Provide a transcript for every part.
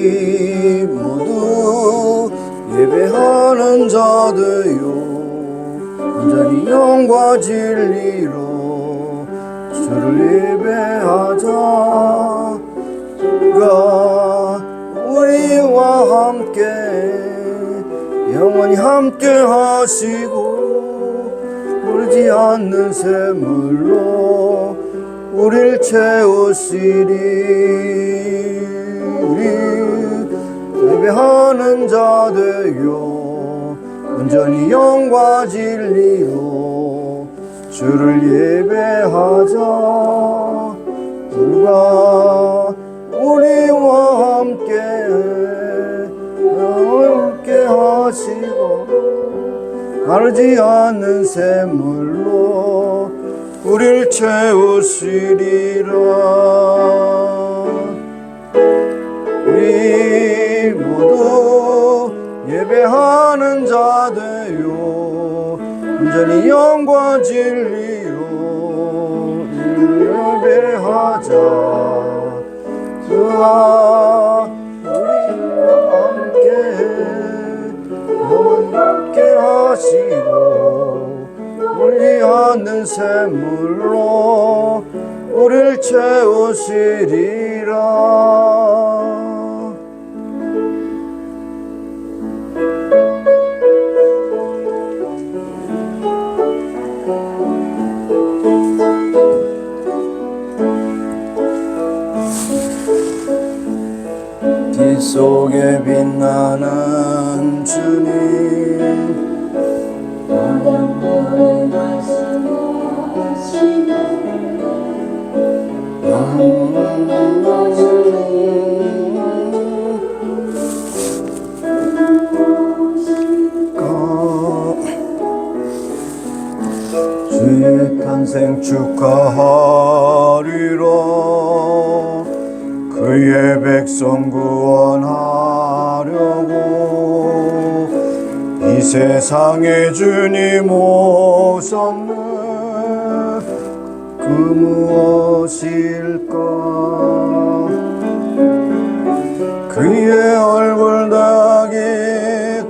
우리 모두 예배하는 자 되요 온전히 영과 진리로 주를 예배하자. 주가 우리와 함께 영원히 함께 하시고 물지 않는 샘물로 우릴 채우시리. 예배하는 자 되요 온전히 영과 진리로 주를 예배하자. 주가 우리와 함께 하시고 마르지 않는 샘물로 우릴 채우시리라. 우리 모두 예배하는 자 되요 온전히 영과 진리로 예배하자. 주와 우리와 함께 영원히 함께 하시고 물지 않는 샘물로 우릴 채우시리라. 빛 속에 빛나는 주님 영원한 말씀하시네. 주의 탄생 축하하리라. 그의 백성 구원하려고 이 세상에 주님 오셨네. 그 무엇일까? 그의 얼굴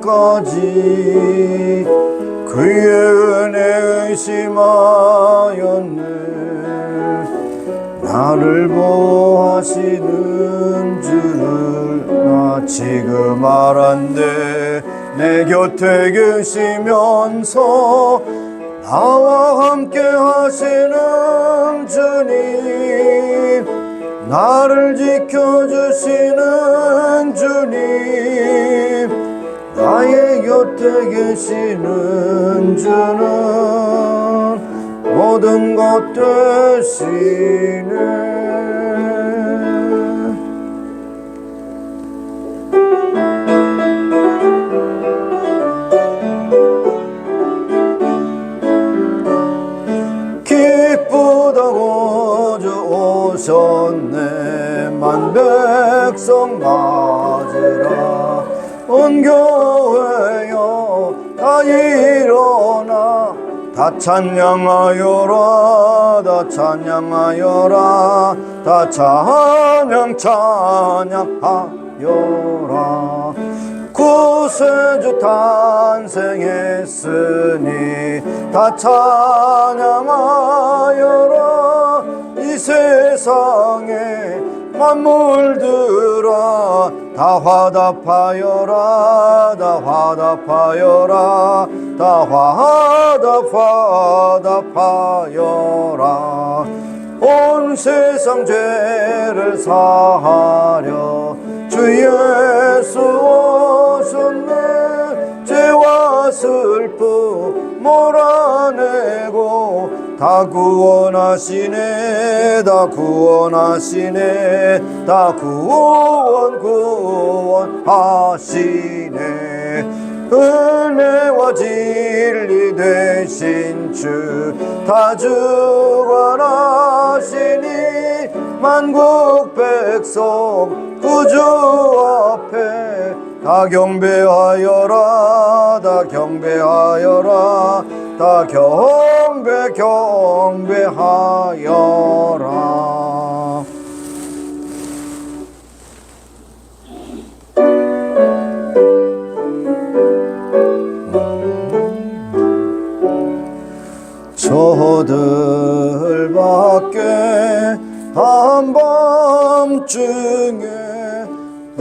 닿기까지 그의 은혜 의심하였네. 나를 보호하시는 줄을 나 지금 알았네. 내 곁에 계시면서 나와 함께 하시는 주님, 나를 지켜주시는 주님, 나의 곁에 계시는 주는 모든 것 되시네. 기쁘다고 주 오셨네. 만 백성 맞으라. 온 교회여 다 일어나 다 찬양하여라. 다 찬양하여라. 다 찬양하여라. 구세주 탄생했으니 다 찬양하여라. 이 세상에 만물들아 다 화답하여라. 다 화답하여라. 다 화답하여라. 온 세상 죄를 사하려 주 예수 오셨네. 죄와 슬픔 몰아내고 다 구원하시네. 다 구원하시네. 다 구원하시네. 은혜와 진리 되신 주 다 주관하시니 만국 백성 구주 앞에 다 경배하여라. 다 경배하여라. 다 경배하여라.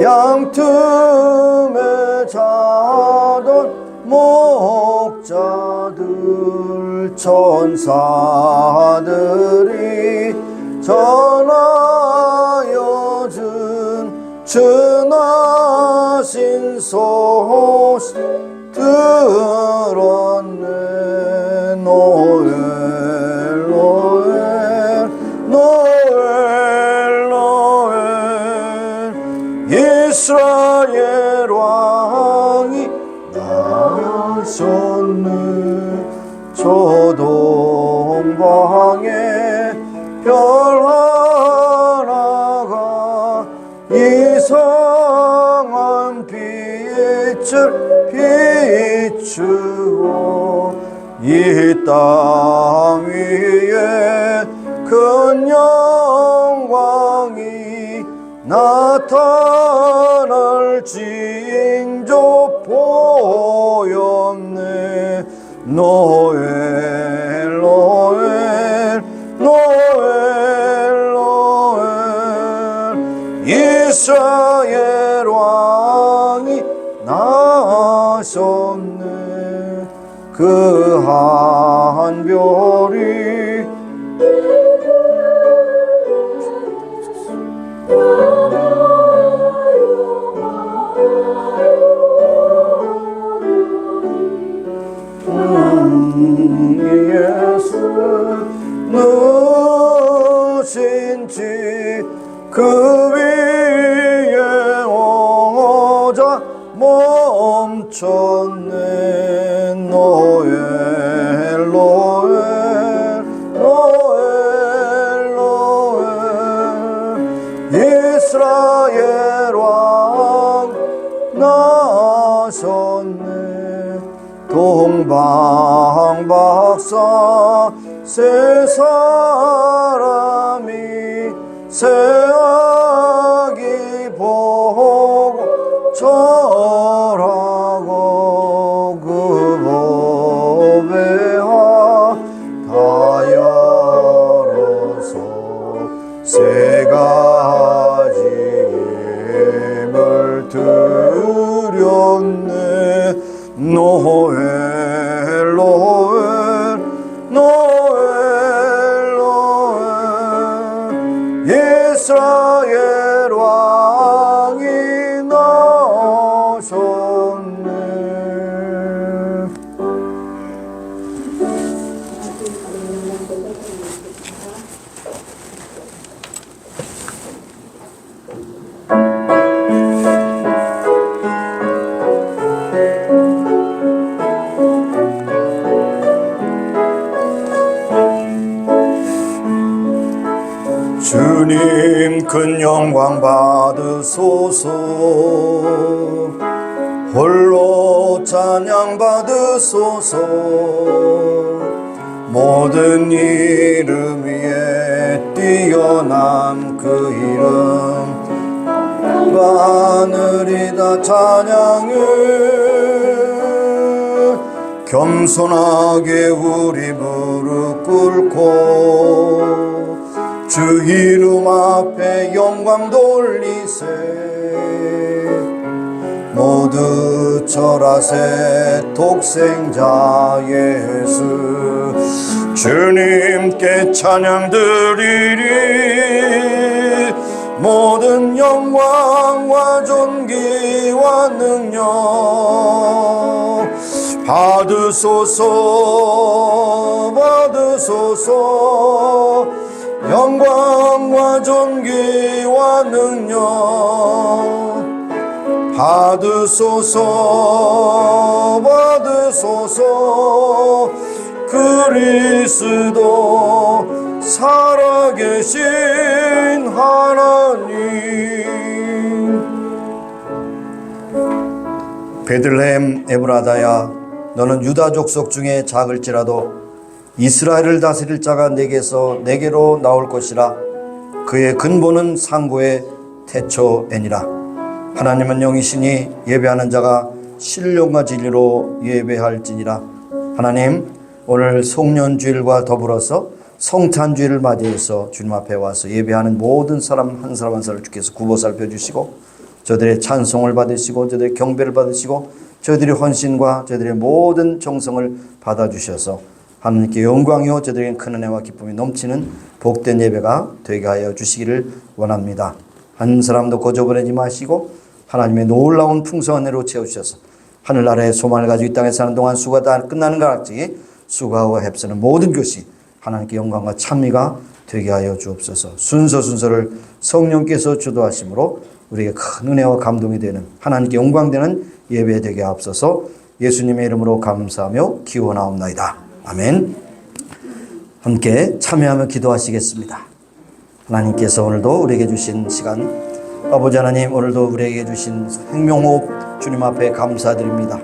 양틈에 자던 목자들 천사들이 전하여 준 전하신 소식 들었네. 노엘 노엘 노엘 노엘 이스라엘 왕이 나셨네. 저 동방에 별 하나가 이상한 빛을 비추어 이 땅 위에 큰 영광이 나타날 징조 보였네. 노엘 노엘 노엘 노엘 이스라엘 왕이 나셨네. 그 한 별이 예수 누신지 그 위에 오자 멈췄네. 노엘 노엘 노엘 노엘 이스라엘 왕 나셨네. 동방 박사 세 사람이 새 아기 보고 절하고 그 법에 다 열어서 세 가지 예물 드렸네. 노엘 노엘 노엘 노엘 이스라엘 왕이 나셨네. 주님 큰 영광 받으소서. 홀로 찬양 받으소서. 모든 이름 위에 뛰어난 그 이름 하늘이 다 찬양을 겸손하게 우리 무릎 꿇고 주 이름 앞에 영광 돌리세. 모두 절하세. 독생자 예수 주님께 찬양 드리리. 모든 영광과 존귀와 능력 받으소서. 받으소서. 영광과 존귀와 능력 받으소서. 받으소서. 그리스도 살아계신 하나님. 베들레헴 에브라다야, 너는 유다 족속 중에 작을지라도 이스라엘을 다스릴 자가 내게로 나올 것이라. 그의 근본은 상고의 태초에니라. 하나님은 영이시니 예배하는 자가 신령과 진리로 예배할지니라. 하나님, 오늘 송년주일과 더불어서 성탄주일을 맞이해서 주님 앞에 와서 예배하는 모든 사람 한 사람 한 사람을 주께서 굽어 살펴주시고 저들의 찬송을 받으시고 저들의 경배를 받으시고 저들의 헌신과 저들의 모든 정성을 받아주셔서 하나님께 영광이요 저들에게 큰 은혜와 기쁨이 넘치는 복된 예배가 되게 하여 주시기를 원합니다. 한 사람도 거저보내지 마시고 하나님의 놀라운 풍성한 은혜로 채우셔서 하늘나라의 소망을 가지고 이 땅에 사는 동안 수고가 다 끝나는 것 같이 수고하고 애쓰는 모든 것이 하나님께 영광과 찬미가 되게 하여 주옵소서. 순서를 성령께서 주도하심으로 우리에게 큰 은혜와 감동이 되는 하나님께 영광되는 예배 되게 하옵소서. 예수님의 이름으로 감사하며 기원하옵나이다. 아멘. 함께 참여하며 기도하시겠습니다. 하나님께서 오늘도 우리에게 주신 시간, 아버지 하나님 오늘도 우리에게 주신 생명호흡 주님 앞에 감사드립니다.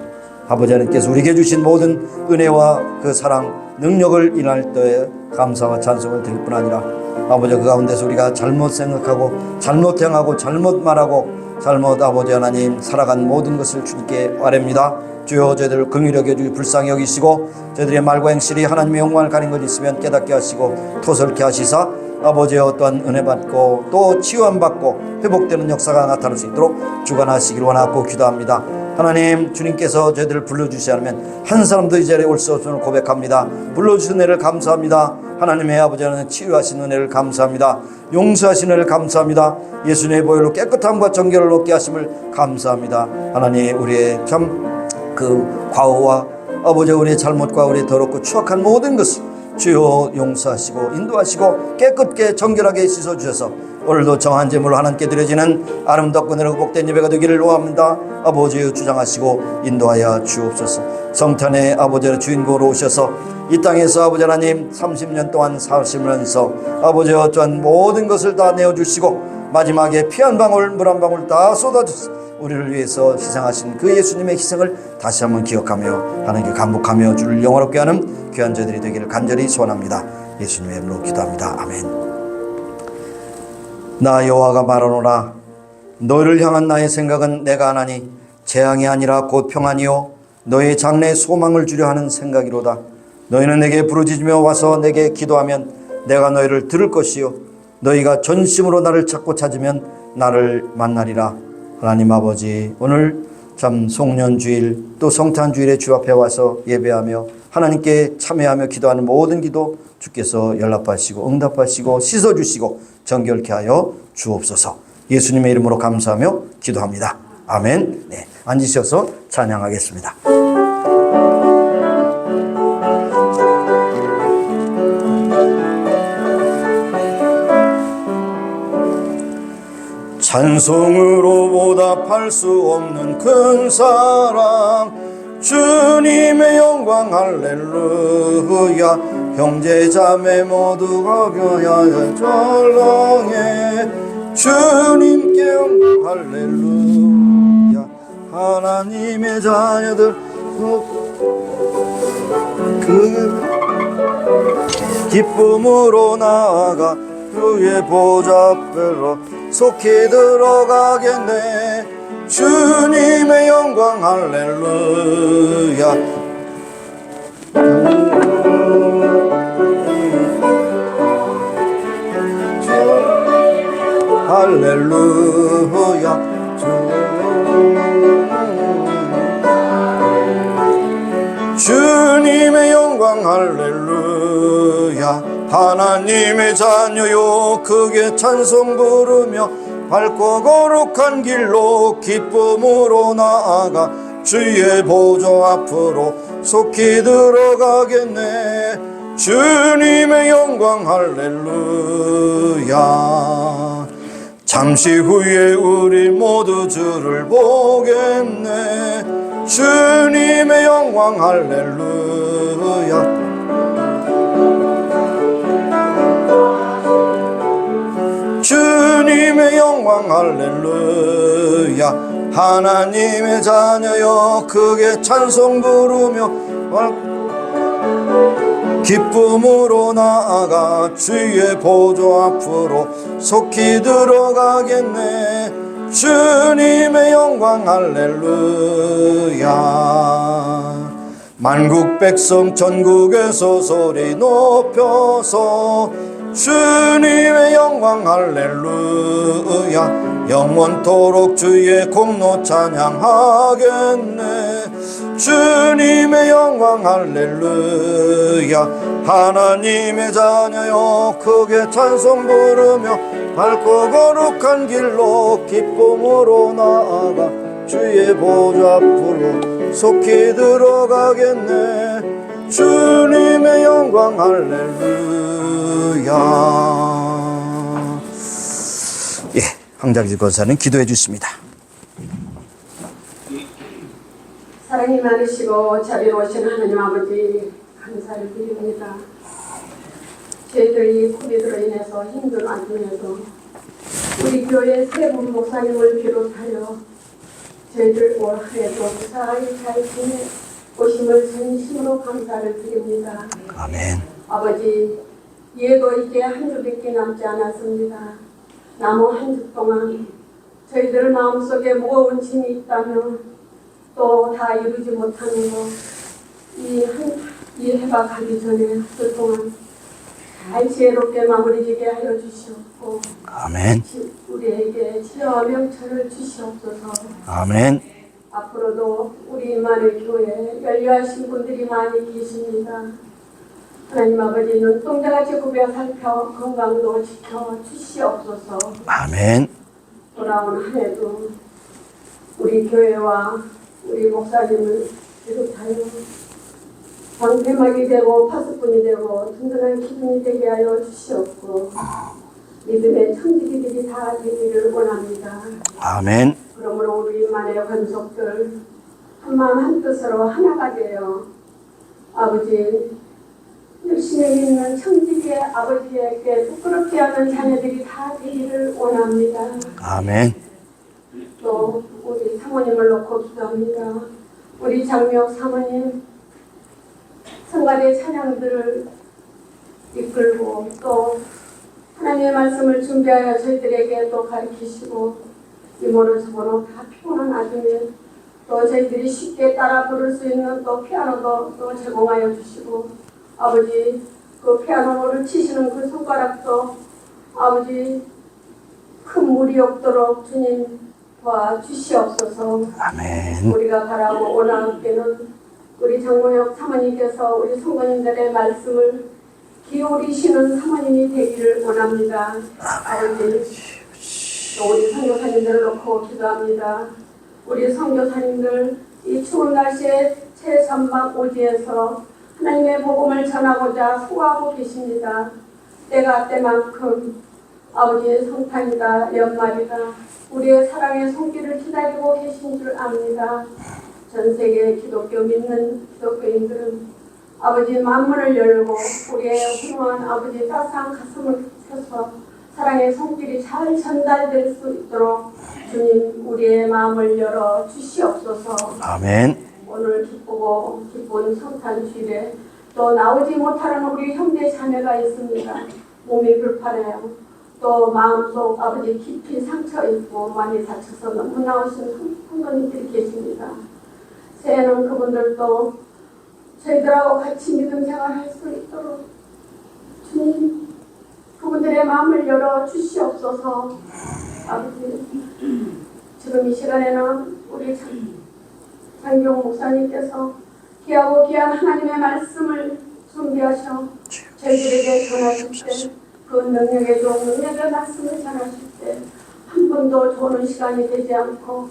아버지 하나님께서 우리에게 주신 모든 은혜와 그 사랑 능력을 인할 때에 감사와 찬송을 드릴 뿐 아니라 아버지 그 가운데서 우리가 잘못 생각하고 잘못 행하고 잘못 말하고 잘못 아버지 하나님 살아간 모든 것을 주님께 아뢰입니다. 주여 저희들을 긍휼히 여겨주시고 불쌍히 여기시고 저희들의 말과 행실이 하나님의 영광을 가린 것 있으면 깨닫게 하시고 토설케 하시사 아버지의 어떠한 은혜 받고 또 치유함 받고 회복되는 역사가 나타날 수 있도록 주관하시기를 원하고 기도합니다. 하나님 주님께서 저희들을 불러주시지 않으면 한 사람도 이 자리에 올 수 없음을 고백합니다. 불러주신 은혜를 감사합니다. 하나님의 아버지는 치유하신 은혜를 감사합니다. 용서하신 은혜를 감사합니다. 예수님의 보혈로 깨끗함과 정결을 얻게 하심을 감사합니다. 하나님 우리의 참 그 과오와 아버지 우리의 잘못과 우리의 더럽고 추악한 모든 것을 주여 용서하시고 인도하시고 깨끗게 정결하게 씻어주셔서 오늘도 정한 제물로 하나님께 드려지는 아름답고 내로 복된 예배가 되기를 원합니다. 아버지여 주장하시고 인도하여 주옵소서. 성탄의 아버지의 주인공으로 오셔서 이 땅에서 아버지 하나님 30년 동안 사시면서 아버지여 어떠한 모든 것을 다 내어주시고 마지막에 피 한 방울 물 한 방울 다 쏟아주셔서 우리를 위해서 희생하신 그 예수님의 희생을 다시 한번 기억하며 하나님께 감복하며 주를 영화롭게 하는 귀한 저들이 되기를 간절히 소원합니다. 예수님의 이름으로 기도합니다. 아멘. 나 여호와가 말하노라 너희를 향한 나의 생각은 내가 하나니 재앙이 아니라 곧 평안이요 너희 장래에 소망을 주려 하는 생각이로다. 너희는 내게 부르짖으며 와서 내게 기도하면 내가 너희를 들을 것이요 너희가 전심으로 나를 찾고 찾으면 나를 만나리라. 하나님 아버지 오늘 참 송년주일 또 성탄주일에 주 앞에 와서 예배하며 하나님께 참여하며 기도하는 모든 기도 주께서 연락하시고 응답하시고 씻어주시고 정결케 하여 주옵소서. 예수님의 이름으로 감사하며 기도합니다. 아멘. 네, 앉으셔서 찬양하겠습니다. 찬송으로 보답할 수 없는 큰 사랑 주님의 영광 할렐루야. 형제자매 모두가 교야에 절렁해 주님께 영광 할렐루야. 하나님의 자녀들 그 기쁨으로 나아가 그의 보좌 앞으로 속히 들어가겠네. 주님의 영광 할렐루야. 할렐루야. 주님의 영광 할렐루야. 하나님의 자녀요 크게 찬송 부르며 밝고 거룩한 길로 기쁨으로 나아가 주의 보좌 앞으로 속히 들어가겠네. 주님의 영광 할렐루야. 잠시 후에 우리 모두 주를 보겠네. 주님의 영광 할렐루야. 주님의 영광 할렐루야. 하나님의 자녀여 크게 찬송 부르며 기쁨으로 나아가 주의 보좌 앞으로 속히 들어가겠네. 주님의 영광 할렐루야. 만국 백성 전국에서 소리 높여서 주님의 영광 할렐루야 영원토록 주의 공로 찬양하겠네. 주님의 영광 할렐루야 하나님의 자녀여 크게 찬송 부르며 밝고 거룩한 길로 기쁨으로 나아가 주의 보좌 앞으로 속히 들어가겠네. 주님의 영광 할렐루야. 예, 황장지 권사는 기도해 주십니다. 사랑이 많으시고 자비로우신 하나님 아버지 감사를 드립니다. 저희들이 코비드로 인해서 힘든 와중에도 우리 교회 세 분 목사님을 비롯하여 저희들 올 한해도 무사히 잘 지내오심을 진심으로 감사를 드립니다. 아멘. 아버지, 예도 이제 한 주밖에 남지 않았습니다. 남은 한 주 동안 저희들 마음속에 무거운 짐이 있다면 또 다 이루지 못하는 것, 이 해가 가기 전에 그동안 잘 지혜롭게 마무리 지게 하여 주시옵고, 아멘. 우리에게 치료와 명철을 주시옵소서. 아멘. 앞으로도 우리 임마누엘 교회에 연료하신 분들이 많이 계십니다. 하나님 아버지 눈동자같이 굽여 살펴 건강도 지켜 주시옵소서. 아멘. 돌아온 한 해도 우리 교회와 우리 목사님을 비롯하여 방패막이 되고 파수꾼이 되고 든든한 기둥이 되게 하여 주시옵고 믿음의 청지기들이 다 되기를 원합니다. 아멘. 그러므로 우리 만의 권속들 한마음 한뜻으로 하나가 되어 아버지 열심히 있는 청지기의 아버지에게 부끄럽게 하는 자녀들이 다 되기를 원합니다. 아멘. 또 우리 사모님을 놓고 기도합니다. 우리 장미옥 사모님 성가대 찬양들을 이끌고 또 하나님의 말씀을 준비하여 저희들에게 또 가르치시고 이모를 저모로 다 피곤한 나중에 또 저희들이 쉽게 따라 부를 수 있는 또 피아노도 또 제공하여 주시고 아버지 그 피아노를 치시는 그 손가락도 아버지 큰 무리 없도록 주님 도와주시옵소서. 아멘. 우리가 바라고 원하는 우리 장모혁 사모님께서 우리 성도님들의 말씀을 기울이시는 사모님이 되기를 원합니다. 아버지 또 우리 선교사님들을 놓고 기도합니다. 우리 선교사님들 이 추운 날씨에 최전방 오지에서 하나님의 복음을 전하고자 수고하고 계십니다. 때가 때만큼 아버지의 성탄이다 연말이다 우리의 사랑의 손길을 기다리고 계신 줄 압니다. 전 세계 기독교 믿는 기독교인들은 아버지 만문을 열고 우리의 훌륭한 아버지 따스한 가슴을 펴서 사랑의 손길이 잘 전달될 수 있도록 주님 우리의 마음을 열어 주시옵소서. 아멘. 오늘 기쁘고 기쁜 성탄주일에 또 나오지 못하는 우리 형제 자매가 있습니다. 몸이 불편해요. 또 마음속 아버지 깊이 상처 있고 많이 다쳐서 너무 나오신 성도님들이 계십니다. 새해는 그분들도 저희들하고 같이 믿음 생활할 수 있도록 주님 그분들의 마음을 열어 주시옵소서. 아버지 지금 이 시간에는 우리 장경 목사님께서 귀하고 귀한 하나님의 말씀을 준비하셔 저희들에게 전하실 때 그 능력의 종 능력의 말씀을 전하실 때 한 번도 조는 시간이 되지 않고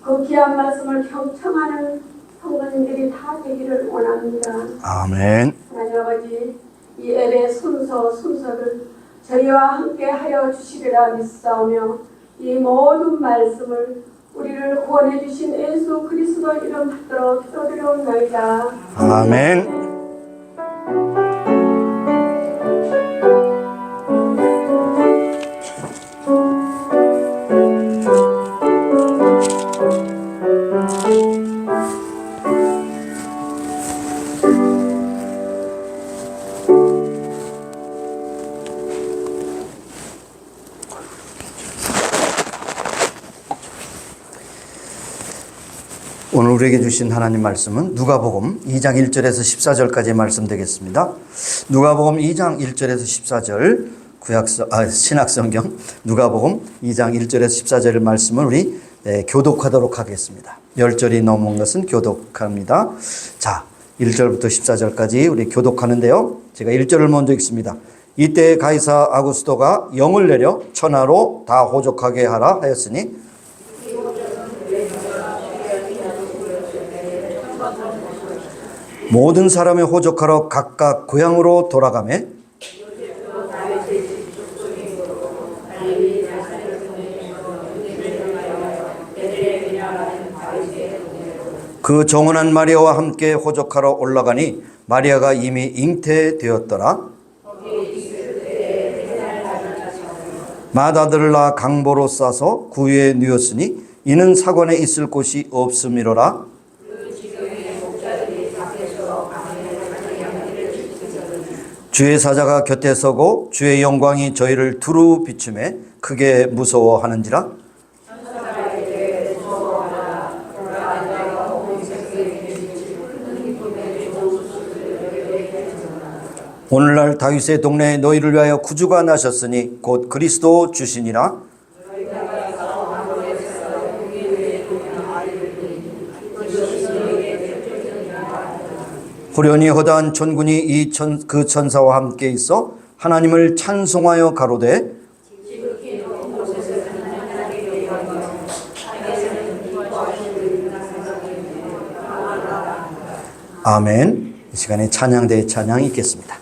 그 귀한 말씀을 경청하는 성도님들이 다 되기를 원합니다. 아멘. 하나님 아버지 이 예배 순서를 저희와 함께 하여 주시리라 믿사오며 이 모든 말씀을 우리를 구원해 주신 예수 그리스도 이름 받들어 기도드리옵나이다. 아멘. 오늘 우리에게 주신 하나님 말씀은 누가복음 2장 1절에서 14절까지의 말씀 되겠습니다. 누가복음 2장 1절에서 14절 신약성경 누가복음 2장 1절에서 14절 말씀을 우리 교독하도록 하겠습니다. 10절이 넘은 것은 교독합니다. 자, 1절부터 14절까지 우리 교독하는데요. 제가 1절을 먼저 읽습니다. 이때 가이사 아구스토가 영을 내려 천하로 다 호족하게 하라 하였으니 모든 사람의 호족하러 각각 고향으로 돌아가매 그 정혼한 마리아와 함께 호족하러 올라가니 마리아가 이미 잉태되었더라. 맏아들을 낳아 강보로 싸서 구유에 누웠으니 이는 사관에 있을 곳이 없음이로라. 주의 사자가 곁에 서고 주의 영광이 저희를 두루 비추매 크게 무서워하는지라. 오늘날 다윗의 동네에 너희를 위하여 구주가 나셨으니 곧 그리스도 주시니라. 호련히 허다한 천군이 그 천사와 함께 있어 하나님을 찬송하여 가로되 아멘. 이 시간에 찬양대의 찬양이 있겠습니다.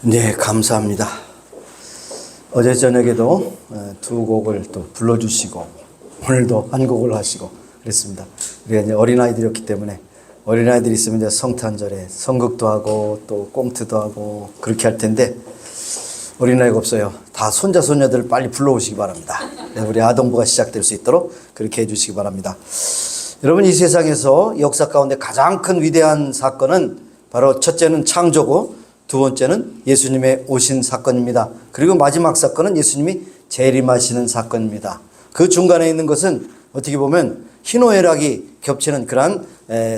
네, 감사합니다. 어제 저녁에도 두 곡을 또 불러주시고 오늘도 한 곡을 하시고 그랬습니다. 우리가 이제 어린아이들이었기 때문에 어린아이들이 있으면 이제 성탄절에 성극도 하고 또 꽁트도 하고 그렇게 할 텐데 어린아이가 없어요. 다 손자 손녀들을 빨리 불러오시기 바랍니다. 네, 우리 아동부가 시작될 수 있도록 그렇게 해주시기 바랍니다. 여러분, 이 세상에서 역사 가운데 가장 큰 위대한 사건은 바로 첫째는 창조고 두 번째는 예수님의 오신 사건입니다. 그리고 마지막 사건은 예수님이 재림하시는 사건입니다. 그 중간에 있는 것은 어떻게 보면 희노애락이 겹치는 그러한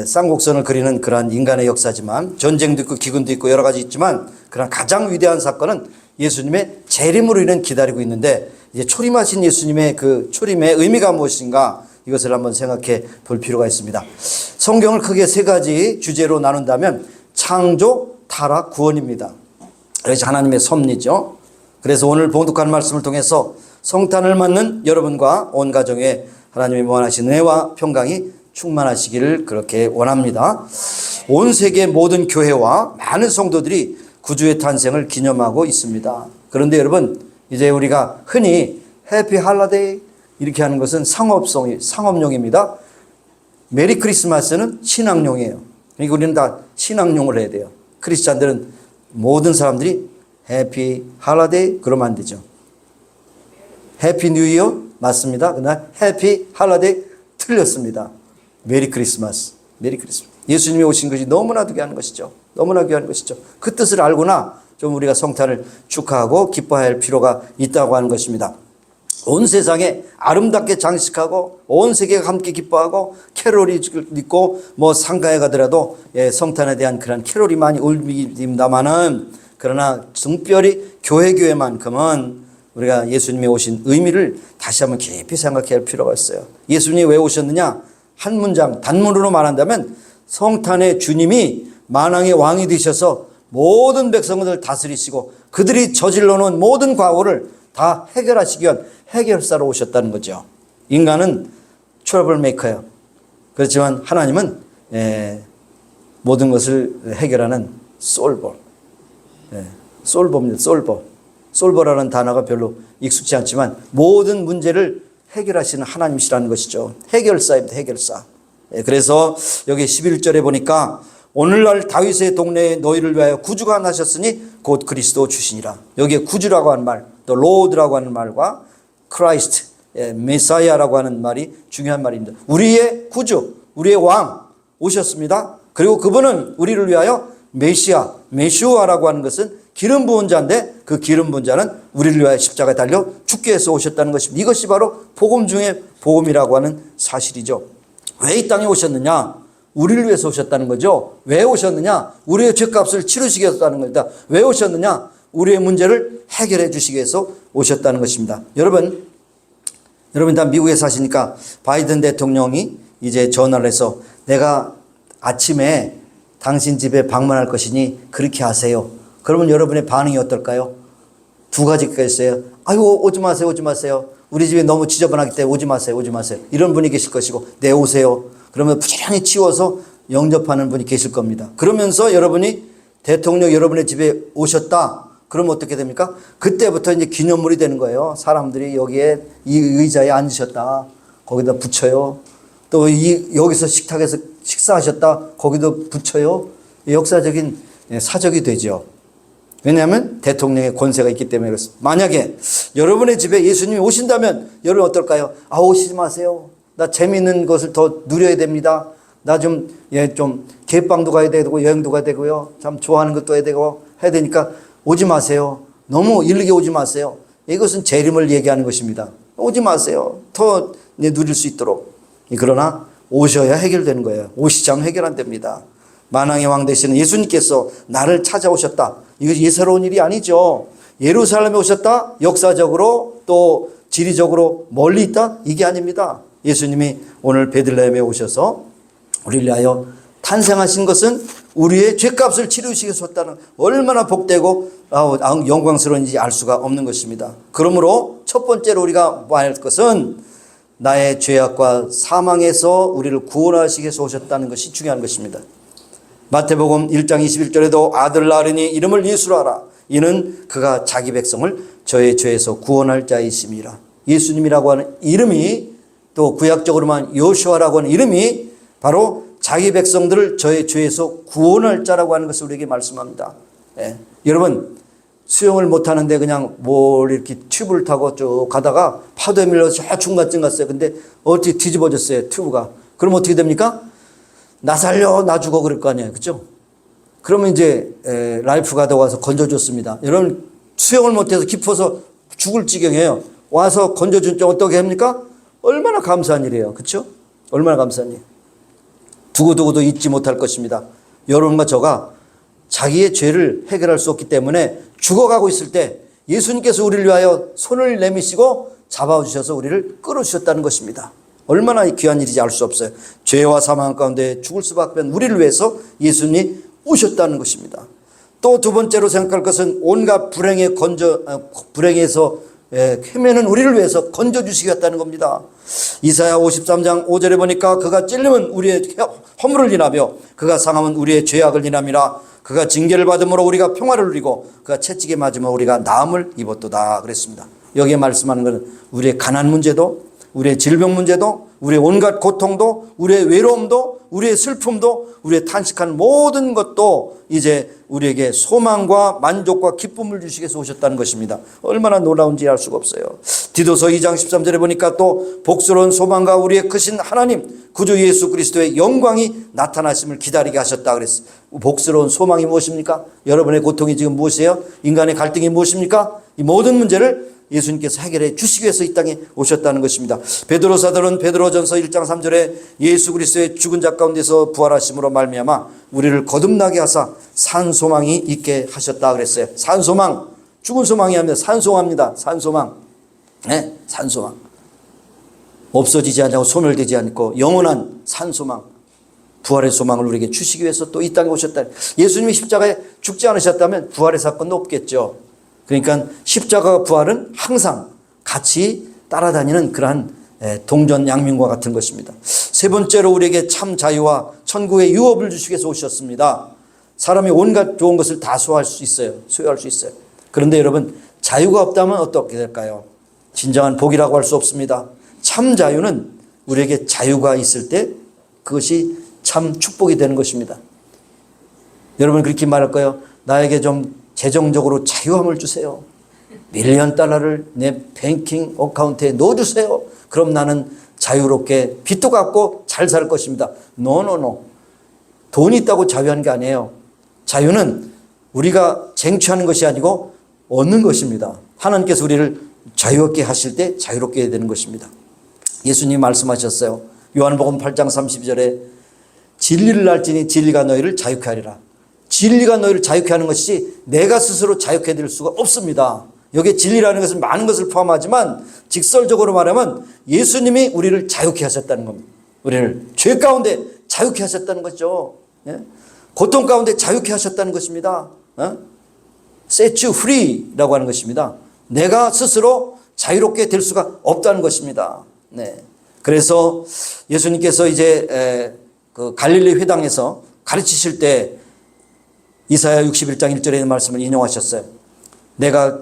쌍곡선을 그리는 그러한 인간의 역사지만 전쟁도 있고 기근도 있고 여러 가지 있지만 그러한 가장 위대한 사건은 예수님의 재림으로 인해 기다리고 있는데 이제 초림하신 예수님의 그 초림의 의미가 무엇인가 이것을 한번 생각해 볼 필요가 있습니다. 성경을 크게 세 가지 주제로 나눈다면 창조, 타락, 구원입니다. 그래서 하나님의 섭리죠. 그래서 오늘 봉독한 말씀을 통해서 성탄을 맞는 여러분과 온 가정에 하나님의 무한하신 은혜와 평강이 충만하시기를 그렇게 원합니다. 온 세계 모든 교회와 많은 성도들이 구주의 탄생을 기념하고 있습니다. 그런데 여러분, 이제 우리가 흔히 해피 할러데이 이렇게 하는 것은 상업용입니다. 메리 크리스마스는 신앙용이에요. 그러니까 우리는 다 신앙용을 해야 돼요. 크리스찬들은 모든 사람들이 해피 할러데이 그러면 안 되죠. 해피 뉴 이어 맞습니다. 그러나 해피 할러데이 틀렸습니다. 메리 크리스마스. 메리 크리스마스. 예수님이 오신 것이 너무나 귀한 것이죠. 너무나 귀한 것이죠. 그 뜻을 알고나 좀 우리가 성탄을 축하하고 기뻐할 필요가 있다고 하는 것입니다. 온 세상에 아름답게 장식하고 온 세계가 함께 기뻐하고 캐롤이 있고 뭐 상가에 가더라도 성탄에 대한 그런 캐롤이 많이 울립니다마는 그러나 특별히 교회만큼은 우리가 예수님이 오신 의미를 다시 한번 깊이 생각해야 할 필요가 있어요. 예수님이 왜 오셨느냐? 한 문장 단문으로 말한다면 성탄의 주님이 만왕의 왕이 되셔서 모든 백성들을 다스리시고 그들이 저질러 놓은 모든 과오를 다 해결하시기 위한 해결사로 오셨다는 거죠. 인간은 트러블 메이커예요. 그렇지만 하나님은 모든 것을 해결하는 솔버. 솔버입니다. 솔버. 솔버라는 단어가 별로 익숙지 않지만 모든 문제를 해결하시는 하나님이시라는 것이죠. 해결사입니다. 해결사. 그래서 여기 11절에 보니까 오늘날 다윗의 동네에 너희를 위하여 구주가 나셨으니 곧 그리스도 주시니라. 여기에 구주라고 하는 말, 또 로드라고 하는 말과 크라이스트, 메사이아라고 하는 말이 중요한 말입니다. 우리의 구주, 우리의 왕 오셨습니다. 그리고 그분은 우리를 위하여 메시아, 메시오아라고 하는 것은 기름 부은 자인데 그 기름 부은 자는 우리를 위하여 십자가에 달려 죽게 해서 오셨다는 것입니다. 이것이 바로 복음 중에 복음이라고 하는 사실이죠. 왜 이 땅에 오셨느냐? 우리를 위해서 오셨다는 거죠. 왜 오셨느냐? 우리의 죄값을 치르시기 위해서 오셨다는 겁니다. 왜 오셨느냐? 우리의 문제를 해결해 주시기 위해서 오셨다는 것입니다. 여러분 다 미국에 사시니까 바이든 대통령이 이제 전화를 해서 내가 아침에 당신 집에 방문할 것이니 그렇게 하세요. 그러면 여러분의 반응이 어떨까요? 두 가지가 있어요. 아유, 오지 마세요, 오지 마세요. 우리 집이 너무 지저분하기 때문에 오지 마세요, 오지 마세요. 이런 분이 계실 것이고, 네, 오세요. 그러면 부지런히 치워서 영접하는 분이 계실 겁니다. 그러면서 여러분이 대통령 여러분의 집에 오셨다. 그러면 어떻게 됩니까? 그때부터 이제 기념물이 되는 거예요. 사람들이 여기에 이 의자에 앉으셨다. 거기다 붙여요. 또 여기서 식탁에서 식사하셨다. 거기도 붙여요. 역사적인 사적이 되죠. 왜냐하면 대통령의 권세가 있기 때문에 그렇습니다. 만약에 여러분의 집에 예수님이 오신다면 여러분 어떨까요? 아, 오시지 마세요. 나 재미있는 것을 더 누려야 됩니다. 나 좀 개방도 가야 되고 여행도 가야 되고요. 참 좋아하는 것도 해야 되고 해야 되니까 오지 마세요. 너무 일르게 오지 마세요. 이것은 재림을 얘기하는 것입니다. 오지 마세요. 더 누릴 수 있도록. 그러나 오셔야 해결되는 거예요. 오시지 않으면 해결 안 됩니다. 만왕의 왕 되시는 예수님께서 나를 찾아오셨다. 이거 예사로운 일이 아니죠. 예루살렘에 오셨다. 역사적으로 또 지리적으로 멀리 있다. 이게 아닙니다. 예수님이 오늘 베들레헴에 오셔서 우리를 위하여 탄생하신 것은 우리의 죄값을 치르시기 위해서 왔다는, 얼마나 복되고 영광스러운지 알 수가 없는 것입니다. 그러므로 첫 번째로 우리가 봐야 할 것은 나의 죄악과 사망에서 우리를 구원하시기 위해서 오셨다는 것이 중요한 것입니다. 마태복음 1장 21절에도 아들 낳으리니 이름을 예수라 하라. 이는 그가 자기 백성을 저의 죄에서 구원할 자이심이라. 예수님이라고 하는 이름이, 또 구약적으로만 요시아라고 하는 이름이 바로 자기 백성들을 저의 죄에서 구원할 자라고 하는 것을 우리에게 말씀합니다. 예. 여러분, 수영을 못하는데 그냥 이렇게 튜브를 타고 쭉 가다가 파도에 밀려서 저 중간쯤 갔어요. 근데 어떻게 뒤집어졌어요, 튜브가. 그럼 어떻게 됩니까? 나 살려, 나 죽어, 그럴 거 아니에요. 그죠? 그러면 이제 라이프 가드 와서 건져줬습니다. 여러분, 수영을 못해서 깊어서 죽을 지경이에요. 와서 건져준 쪽 어떻게 합니까? 얼마나 감사한 일이에요. 그렇죠? 얼마나 감사한 일. 두고두고도 잊지 못할 것입니다. 여러분과 저가 자기의 죄를 해결할 수 없기 때문에 죽어가고 있을 때 예수님께서 우리를 위하여 손을 내미시고 잡아주셔서 우리를 끌어주셨다는 것입니다. 얼마나 귀한 일인지 알 수 없어요. 죄와 사망 가운데 죽을 수밖에 없는 우리를 위해서 예수님이 오셨다는 것입니다. 또 두 번째로 생각할 것은 온갖 불행에서 헤매는 우리를 위해서 건져주시겠다는 겁니다. 이사야 53장 5절에 보니까 그가 찔리면 우리의 허물을 인하며 그가 상하면 우리의 죄악을 인함이라. 그가 징계를 받음으로 우리가 평화를 누리고 그가 채찍에 맞으면 우리가 나음을 입었도다 그랬습니다. 여기에 말씀하는 것은 우리의 가난 문제도, 우리의 질병 문제도, 우리의 온갖 고통도, 우리의 외로움도, 우리의 슬픔도, 우리의 탄식한 모든 것도 이제 우리에게 소망과 만족과 기쁨을 주시기 위해서 오셨다는 것입니다. 얼마나 놀라운지 알 수가 없어요. 디도서 2장 13절에 보니까 또 복스러운 소망과 우리의 크신 하나님 구주 예수 그리스도의 영광이 나타나심을 기다리게 하셨다 그랬어요. 복스러운 소망이 무엇입니까? 여러분의 고통이 지금 무엇이에요? 인간의 갈등이 무엇입니까? 이 모든 문제를 예수님께서 해결해 주시기 위해서 이 땅에 오셨다는 것입니다. 베드로 사도는 베드로전서 1장 3절에 예수 그리스도의 죽은 자 가운데서 부활하심으로 말미암아 우리를 거듭나게 하사 산소망이 있게 하셨다 그랬어요. 산소망, 죽은 소망이 아니라 산소망입니다. 산소망. 네, 산소망. 없어지지 않고 소멸되지 않고 영원한 산소망, 부활의 소망을 우리에게 주시기 위해서 또 이 땅에 오셨다. 예수님이 십자가에 죽지 않으셨다면 부활의 사건도 없겠죠. 그러니까 십자가와 부활은 항상 같이 따라다니는 그러한 동전양면과 같은 것입니다. 세 번째로 우리에게 참 자유와 천국의 유업을 주시기 위해서 오셨습니다. 사람이 온갖 좋은 것을 다 소화할 수 있어요. 소유할 수 있어요. 그런데 여러분, 자유가 없다면 어떻게 될까요? 진정한 복이라고 할 수 없습니다. 참 자유는 우리에게 자유가 있을 때 그것이 참 축복이 되는 것입니다. 여러분 그렇게 말할 거예요. 나에게 좀 재정적으로 자유함을 주세요. $1,000,000를 내 뱅킹 어카운트에 넣어주세요. 그럼 나는 자유롭게 빚도 갚고 잘 살 것입니다. 노노노. 돈이 있다고 자유한 게 아니에요. 자유는 우리가 쟁취하는 것이 아니고 얻는 것입니다. 하나님께서 우리를 자유롭게 하실 때 자유롭게 해야 되는 것입니다. 예수님이 말씀하셨어요. 요한복음 8장 32절에 진리를 알지니 진리가 너희를 자유케 하리라. 진리가 너희를 자유케 하는 것이 내가 스스로 자유케 될 수가 없습니다. 여기에 진리라는 것은 많은 것을 포함하지만 직설적으로 말하면 예수님이 우리를 자유케 하셨다는 겁니다. 우리를 죄 가운데 자유케 하셨다는 거죠. 고통 가운데 자유케 하셨다는 것입니다. set you free라고 하는 것입니다. 내가 스스로 자유롭게 될 수가 없다는 것입니다. 네. 그래서 예수님께서 이제 그 갈릴리 회당에서 가르치실 때 이사야 61장 1절에 있는 말씀을 인용하셨어요. 내가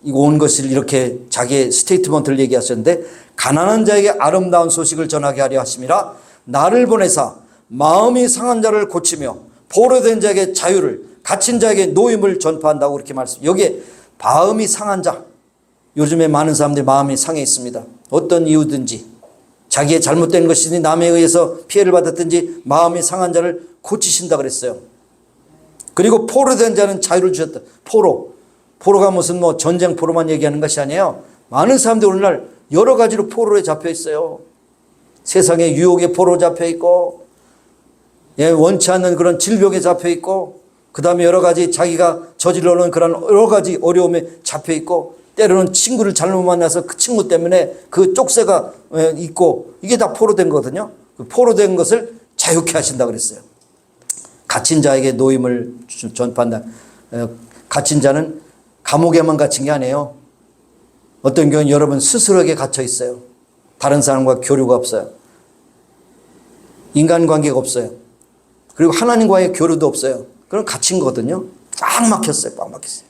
온 것을 이렇게 자기의 스테이트먼트를 얘기하셨는데 가난한 자에게 아름다운 소식을 전하게 하려 하심이라 나를 보내사 마음이 상한 자를 고치며 포로된 자에게 자유를 갇힌 자에게 노임을 전파한다고 그렇게 말씀. 여기에 마음이 상한 자. 요즘에 많은 사람들이 마음이 상해 있습니다. 어떤 이유든지 자기의 잘못된 것이든지 남에 의해서 피해를 받았든지 마음이 상한 자를 고치신다 그랬어요. 그리고 포로된 자는 자유를 주셨다. 포로. 포로가 무슨 뭐 전쟁 포로만 얘기하는 것이 아니에요. 많은 사람들이 오늘날 여러 가지로 포로에 잡혀 있어요. 세상에 유혹의 포로 잡혀 있고, 예, 원치 않는 그런 질병에 잡혀 있고, 그 다음에 여러 가지 자기가 저질러놓은 그런 여러 가지 어려움에 잡혀 있고, 때로는 친구를 잘못 만나서 그 친구 때문에 그 쪽새가 있고, 이게 다 포로된 거거든요. 그 포로된 것을 자유케 하신다 그랬어요. 갇힌 자에게 노임을 전파한다. 갇힌 자는 감옥에만 갇힌 게 아니에요. 어떤 경우는 여러분 스스로에게 갇혀 있어요. 다른 사람과 교류가 없어요. 인간관계가 없어요. 그리고 하나님과의 교류도 없어요. 그럼 갇힌 거거든요. 꽉 막혔어요. 꽉 막혔어요.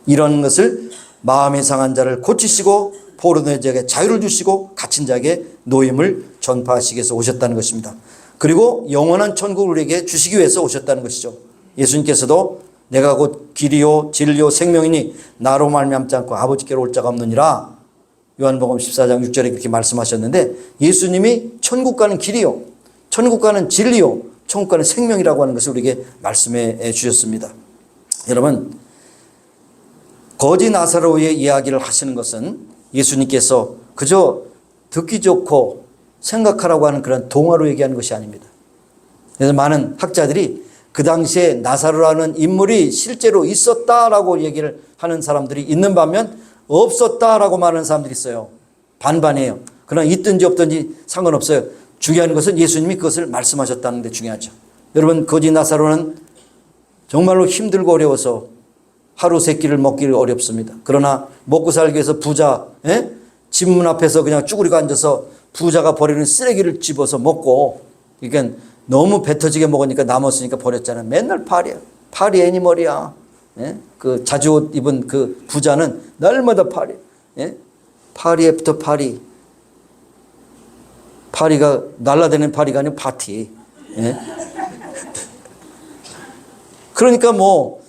이런 것을 마음이 상한 자를 고치시고 포로된 자에게 자유를 주시고 갇힌 자에게 노임을 전파하시기 위해서 오셨다는 것입니다. 그리고 영원한 천국을 우리에게 주시기 위해서 오셨다는 것이죠. 예수님께서도 내가 곧 길이요 진리요 생명이니 나로 말미암지 않고 아버지께로 올 자가 없느니라. 요한복음 14장 6절에 그렇게 말씀하셨는데, 예수님이 천국 가는 길이요, 천국 가는 진리요, 천국 가는 생명이라고 하는 것을 우리에게 말씀해 주셨습니다. 여러분, 거지 나사로의 이야기를 하시는 것은 예수님께서 그저 듣기 좋고 생각하라고 하는 그런 동화로 얘기하는 것이 아닙니다. 그래서 많은 학자들이 그 당시에 나사로라는 인물이 실제로 있었다라고 얘기를 하는 사람들이 있는 반면 없었다라고 말하는 사람들이 있어요. 반반이에요. 그러나 있든지 없든지 상관없어요. 중요한 것은 예수님이 그것을 말씀하셨다는 데 중요하죠. 여러분, 거지 나사로는 정말로 힘들고 어려워서 하루 세 끼를 먹기를 어렵습니다. 그러나 먹고 살기 위해서 부자, 집 문 앞에서 그냥 쭈그리고 앉아서 부자가 버리는 쓰레기를 집어서 먹고, 그러니까 너무 배 터지게 먹으니까 남았으니까 버렸잖아요. 맨날 파리야. 파리 애니멀이야. 그 자주 옷 입은 그 부자는 날마다 파리. 파리 애프터 파리. 파리가 날라다니는 파리가 아니고 파티. 그러니까 뭐